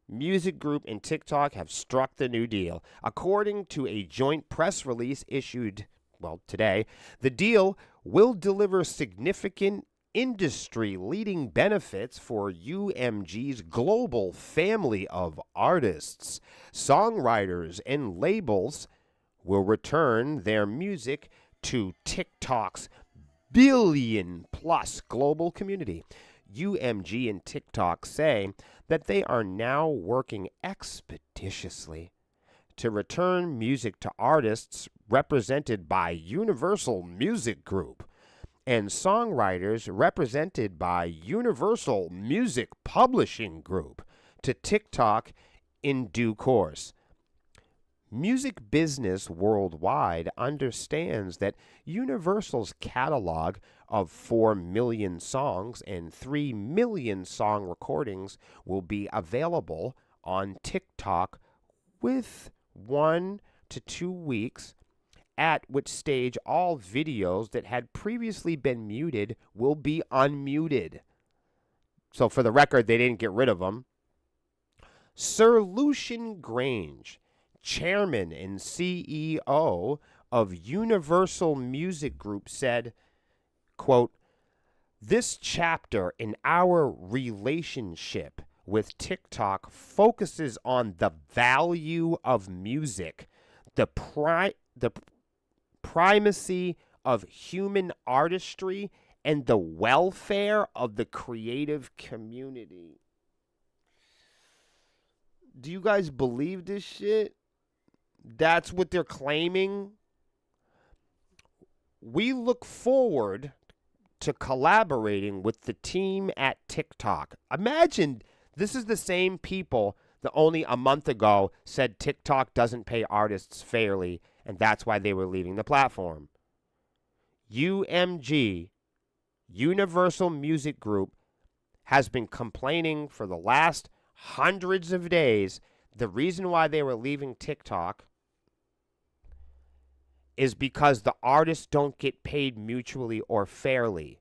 Music Group and TikTok have struck the new deal. According to a joint press release issued, today, the deal will deliver significant industry-leading benefits for UMG's global family of artists. Songwriters and labels will return their music to TikTok's billion-plus global community. UMG and TikTok say that they are now working expeditiously to return music to artists represented by Universal Music Group and songwriters represented by Universal Music Publishing Group to TikTok in due course. Music business worldwide understands that Universal's catalog of 4 million songs and 3 million song recordings will be available on TikTok with 1 to 2 weeks, at which stage all videos that had previously been muted will be unmuted. So for the record, they didn't get rid of them. Sir Lucian Grange, chairman and CEO of Universal Music Group, said, quote, "This chapter in our relationship with TikTok focuses on the value of music, the primacy of human artistry, and the welfare of the creative community. Do you guys believe this shit? That's what they're claiming. We look forward to collaborating with the team at TikTok. Imagine this is the same people that only a month ago said TikTok doesn't pay artists fairly, and that's why they were leaving the platform. UMG, Universal Music Group, has been complaining for the last hundreds of days. The reason why they were leaving TikTok is because the artists don't get paid mutually or fairly.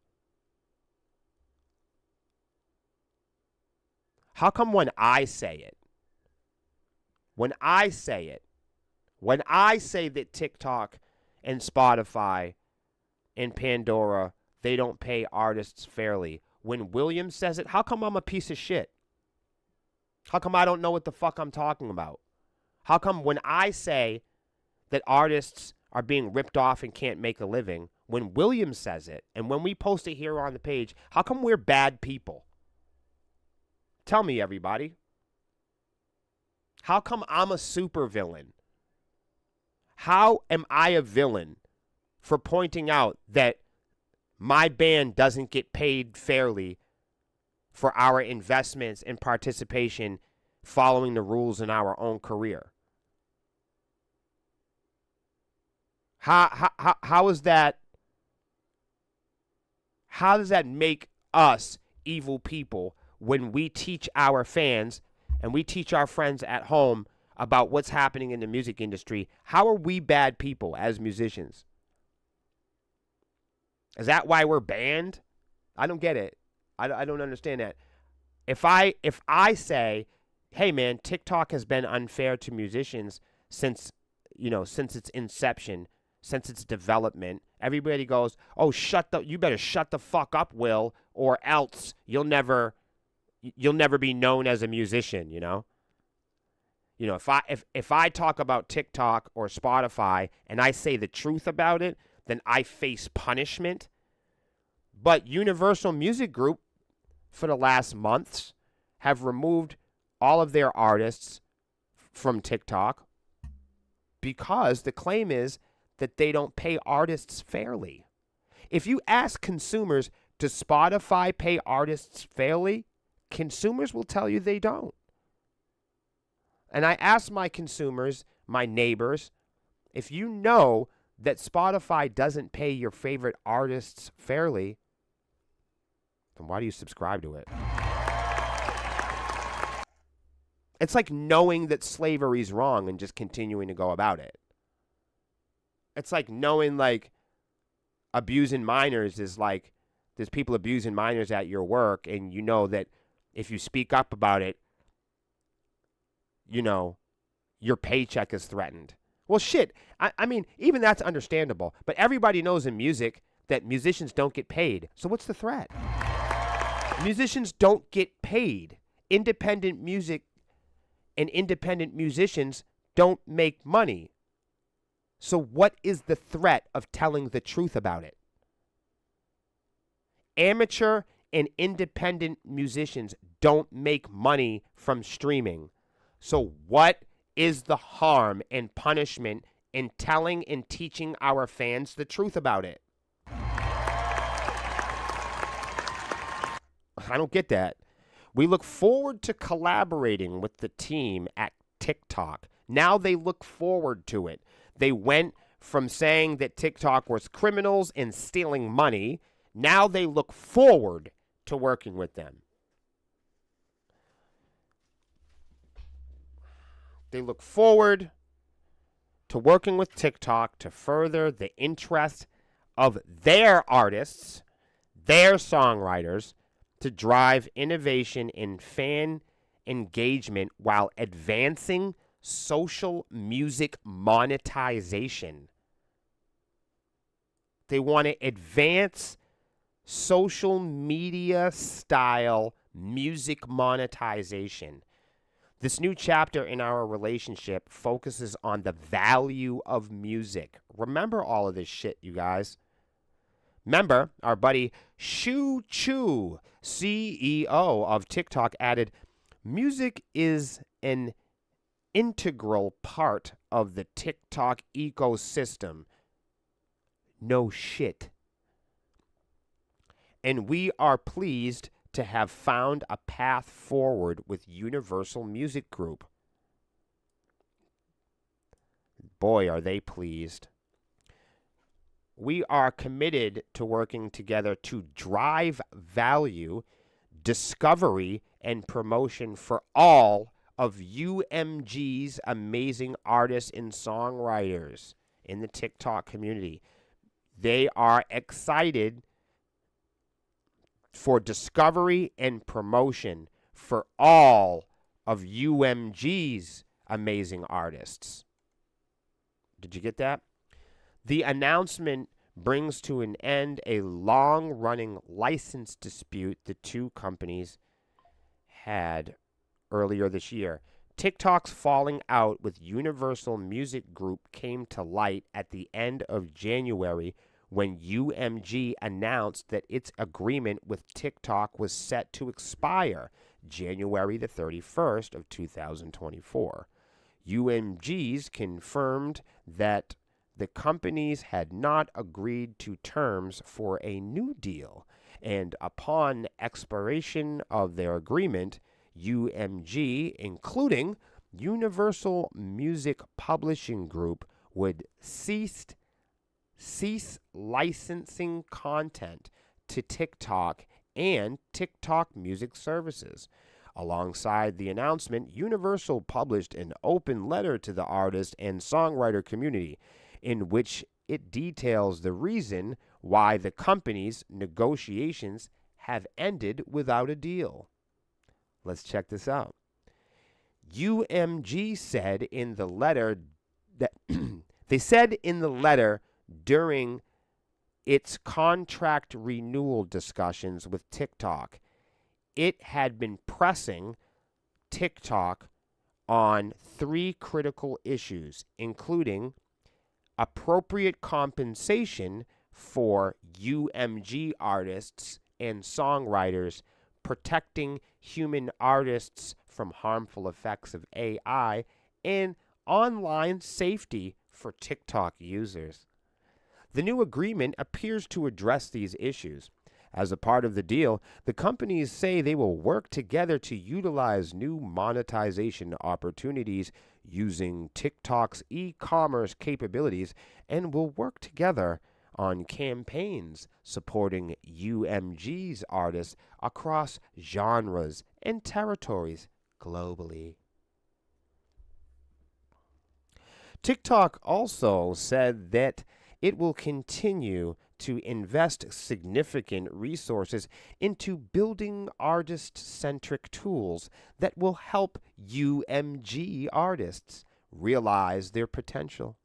How come when I say it, when I say that TikTok and Spotify and Pandora, they don't pay artists fairly, when Williams says it, how come I'm a piece of shit? How come I don't know what the fuck I'm talking about? How come when I say that artists are being ripped off and can't make a living, when Williams says it, and when we post it here on the page, how come we're bad people? Tell me, everybody. How come I'm a supervillain? How am I a villain for pointing out that my band doesn't get paid fairly for our investments and participation following the rules in our own career? How is that? How does that make us evil people when we teach our fans and we teach our friends at home about what's happening in the music industry? How are we bad people as musicians? Is that why we're banned? I don't get it. I don't understand that. If I say, hey man, TikTok has been unfair to musicians since its inception, since its development, everybody goes, oh, you better shut the fuck up, Will, or else you'll never be known as a musician, if I talk about TikTok or Spotify and I say the truth about it, then I face punishment. But Universal Music Group, for the last months, have removed all of their artists from TikTok because the claim is that they don't pay artists fairly. If you ask consumers, does Spotify pay artists fairly? Consumers will tell you they don't. And I ask my consumers, my neighbors, if you know that Spotify doesn't pay your favorite artists fairly, then why do you subscribe to it? It's like knowing that slavery is wrong and just continuing to go about it. It's like knowing abusing minors is like there's people abusing minors at your work, and you know that if you speak up about it, your paycheck is threatened. Well, shit. I mean, even that's understandable. But everybody knows in music that musicians don't get paid. So what's the threat? Musicians don't get paid. Independent music and independent musicians don't make money. So what is the threat of telling the truth about it? Amateur and independent musicians don't make money from streaming. So what is the harm and punishment in telling and teaching our fans the truth about it? I don't get that. We look forward to collaborating with the team at TikTok. Now they look forward to it. They went from saying that TikTok was criminals and stealing money. Now they look forward to working with them. They look forward to working with TikTok to further the interest of their artists, their songwriters, to drive innovation in fan engagement while advancing social music monetization. They want to advance social media style music monetization. This new chapter in our relationship focuses on the value of music. Remember all of this shit, you guys. Remember, our buddy Shu Chu, CEO of TikTok, added, music is an integral part of the TikTok ecosystem. No shit. And we are pleased to have found a path forward with Universal Music Group. Boy, are they pleased. We are committed to working together to drive value, discovery, and promotion for all of UMG's amazing artists and songwriters in the TikTok community. They are excited for discovery and promotion for all of UMG's amazing artists. Did you get that? The announcement brings to an end a long-running license dispute the two companies had earlier this year. TikTok's falling out with Universal Music Group came to light at the end of January when UMG announced that its agreement with TikTok was set to expire January the 31st of 2024. UMG's confirmed that the companies had not agreed to terms for a new deal, and upon expiration of their agreement, UMG, including Universal Music Publishing Group, would cease licensing content to TikTok and TikTok Music Services. Alongside the announcement, Universal published an open letter to the artist and songwriter community in which it details the reason why the company's negotiations have ended without a deal. Let's check this out. UMG said in the letter that they said in the letter during its contract renewal discussions with TikTok, it had been pressing TikTok on three critical issues, including appropriate compensation for UMG artists and songwriters, protecting human artists from harmful effects of AI, and online safety for TikTok users. The new agreement appears to address these issues. As a part of the deal, the companies say they will work together to utilize new monetization opportunities using TikTok's e-commerce capabilities and will work together on campaigns supporting UMG's artists across genres and territories globally. TikTok also said that it will continue to invest significant resources into building artist-centric tools that will help UMG artists realize their potential.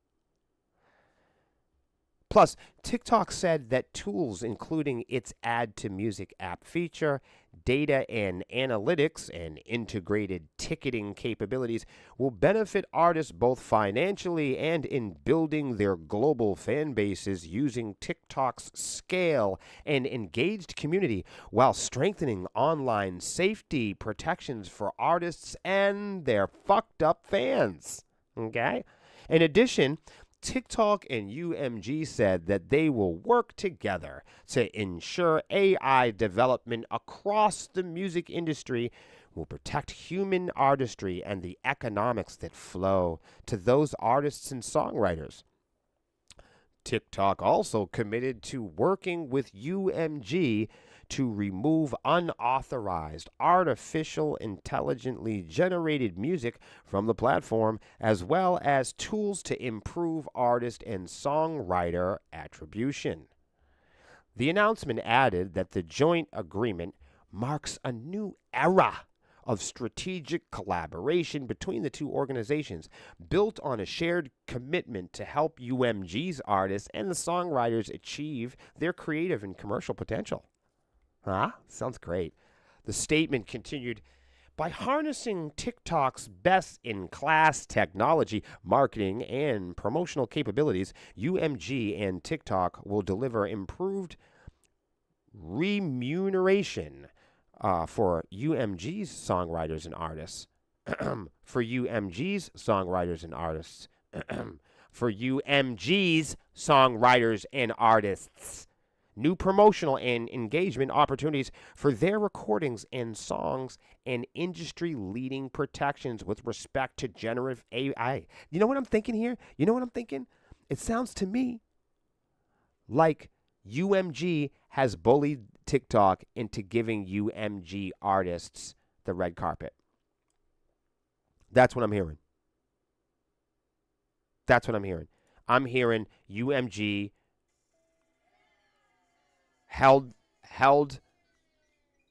Plus, TikTok said that tools including its Add to Music app feature, data and analytics, and integrated ticketing capabilities will benefit artists both financially and in building their global fan bases using TikTok's scale and engaged community while strengthening online safety protections for artists and their fucked up fans. Okay? In addition, TikTok and UMG said that they will work together to ensure AI development across the music industry will protect human artistry and the economics that flow to those artists and songwriters. TikTok also committed to working with UMG to remove unauthorized, artificial, intelligently generated music from the platform, as well as tools to improve artist and songwriter attribution. The announcement added that the joint agreement marks a new era of strategic collaboration between the two organizations, built on a shared commitment to help UMG's artists and the songwriters achieve their creative and commercial potential. Sounds great. The statement continued, by harnessing TikTok's best in class technology, marketing, and promotional capabilities, UMG and TikTok will deliver improved remuneration for UMG's songwriters and artists. For UMG's songwriters and artists. For UMG's songwriters and artists. New promotional and engagement opportunities for their recordings and songs and industry leading protections with respect to generative AI. You know what I'm thinking here? You know what I'm thinking? It sounds to me like UMG has bullied TikTok into giving UMG artists the red carpet. That's what I'm hearing. That's what I'm hearing. I'm hearing UMG held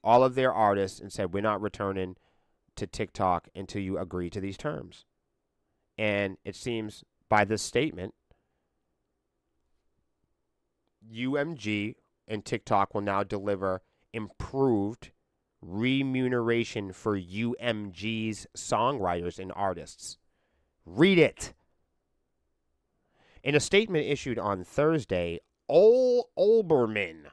all of their artists and said, we're not returning to TikTok until you agree to these terms. And it seems by this statement, UMG and TikTok will now deliver improved remuneration for UMG's songwriters and artists. Read it. In a statement issued on Thursday, Ole Olbermann,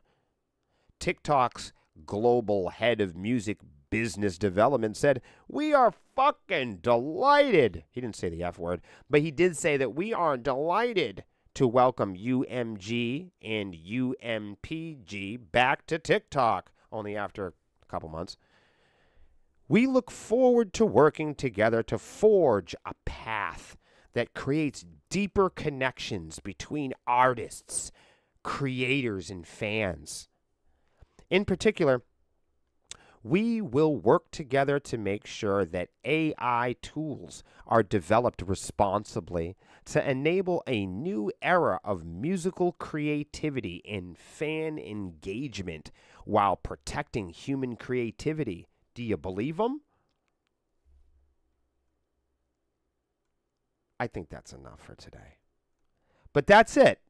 TikTok's global head of music business development, said, we are fucking delighted. He didn't say the F word, but he did say that we are delighted to welcome UMG and UMPG back to TikTok, only after a couple months. We look forward to working together to forge a path that creates deeper connections between artists, creators, and fans. In particular, we will work together to make sure that AI tools are developed responsibly to enable a new era of musical creativity and fan engagement while protecting human creativity. Do you believe them? I think that's enough for today. But that's it.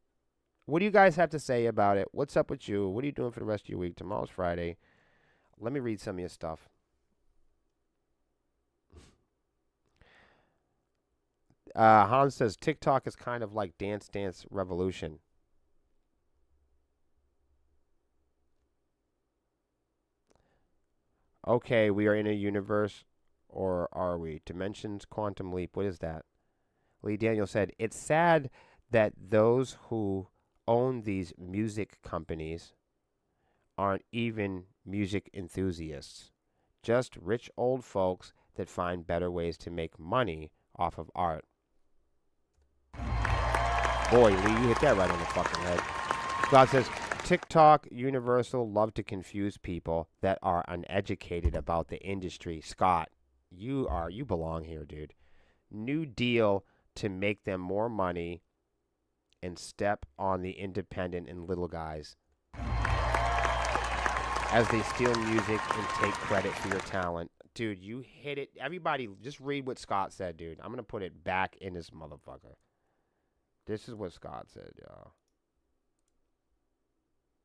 What do you guys have to say about it? What's up with you? What are you doing for the rest of your week? Tomorrow's Friday. Let me read some of your stuff. Hans says TikTok is kind of like Dance Dance Revolution. Okay, we are in a universe, or are we? Dimensions, quantum leap. What is that? Lee Daniel said, it's sad that those who own these music companies aren't even music enthusiasts, just rich old folks that find better ways to make money off of art. Boy, Lee, you hit that right on the fucking head. God says, TikTok, Universal love to confuse people that are uneducated about the industry. Scott, you belong here, dude. New deal to make them more money and step on the independent and little guys as they steal music and take credit for your talent. Dude, you hit it. Everybody, just read what Scott said, dude. I'm going to put it back in this motherfucker. This is what Scott said, y'all.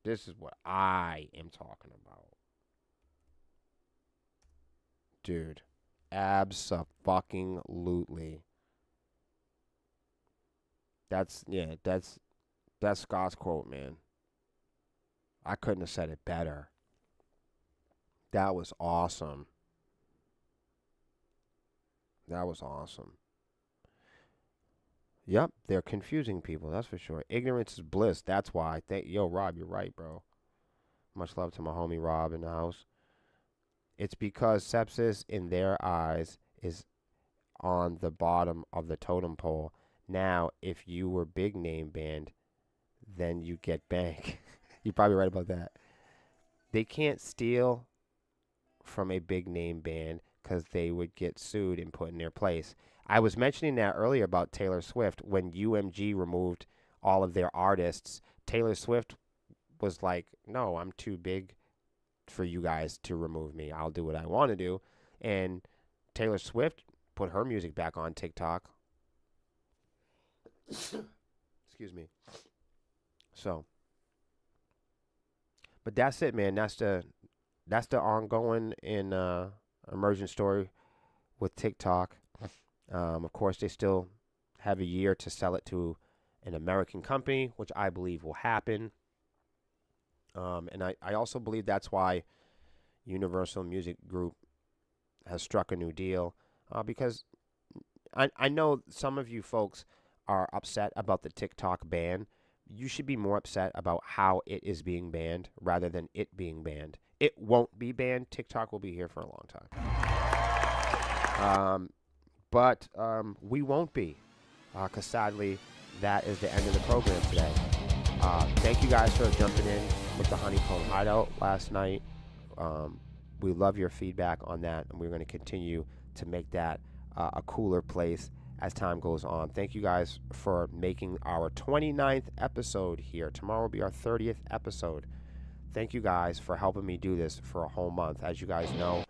This is what I am talking about. Dude, abso-fucking-lutely. That's Scott's quote, man. I couldn't have said it better. That was awesome. That was awesome. Yep, they're confusing people, that's for sure. Ignorance is bliss, that's why. Yo, Rob, you're right, bro. Much love to my homie Rob in the house. It's because sepsis in their eyes is on the bottom of the totem pole. Now, if you were big name band, then you get bank. You're probably right about that. They can't steal from a big name band because they would get sued and put in their place. I was mentioning that earlier about Taylor Swift. When UMG removed all of their artists, Taylor Swift was like, no, I'm too big for you guys to remove me. I'll do what I want to do. And Taylor Swift put her music back on TikTok. Excuse me. So, but that's it, man. That's the that's the ongoing and emergent story with TikTok. Of course, they still have a year to sell it to an American company, which I believe will happen. And I also believe that's why Universal Music Group has struck a new deal, because I know some of you folks are upset about the TikTok ban. You should be more upset about how it is being banned rather than it being banned. It won't be banned. TikTok will be here for a long time. But we won't be, because sadly, that is the end of the program today. Thank you guys for jumping in with the Honeycomb Hideout last night. We love your feedback on that, and we're going to continue to make that a cooler place as time goes on. Thank you guys for making our 29th episode here. Tomorrow will be our 30th episode. Thank you guys for helping me do this for a whole month. As you guys know,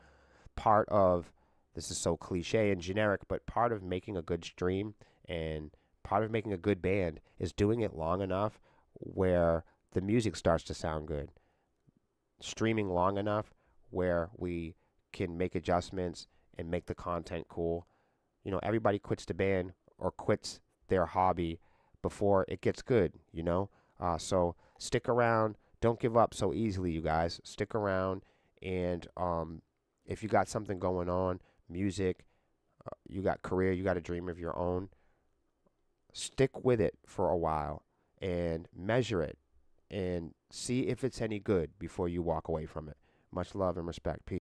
part of this is so cliche and generic, but part of making a good stream and part of making a good band is doing it long enough where the music starts to sound good. Streaming long enough where we can make adjustments and make the content cool. You know, everybody quits the band or quits their hobby before it gets good, you know? So stick around. Don't give up so easily, you guys. Stick around. And if you got something going on, music, you got career, you got a dream of your own, stick with it for a while and measure it and see if it's any good before you walk away from it. Much love and respect. Peace.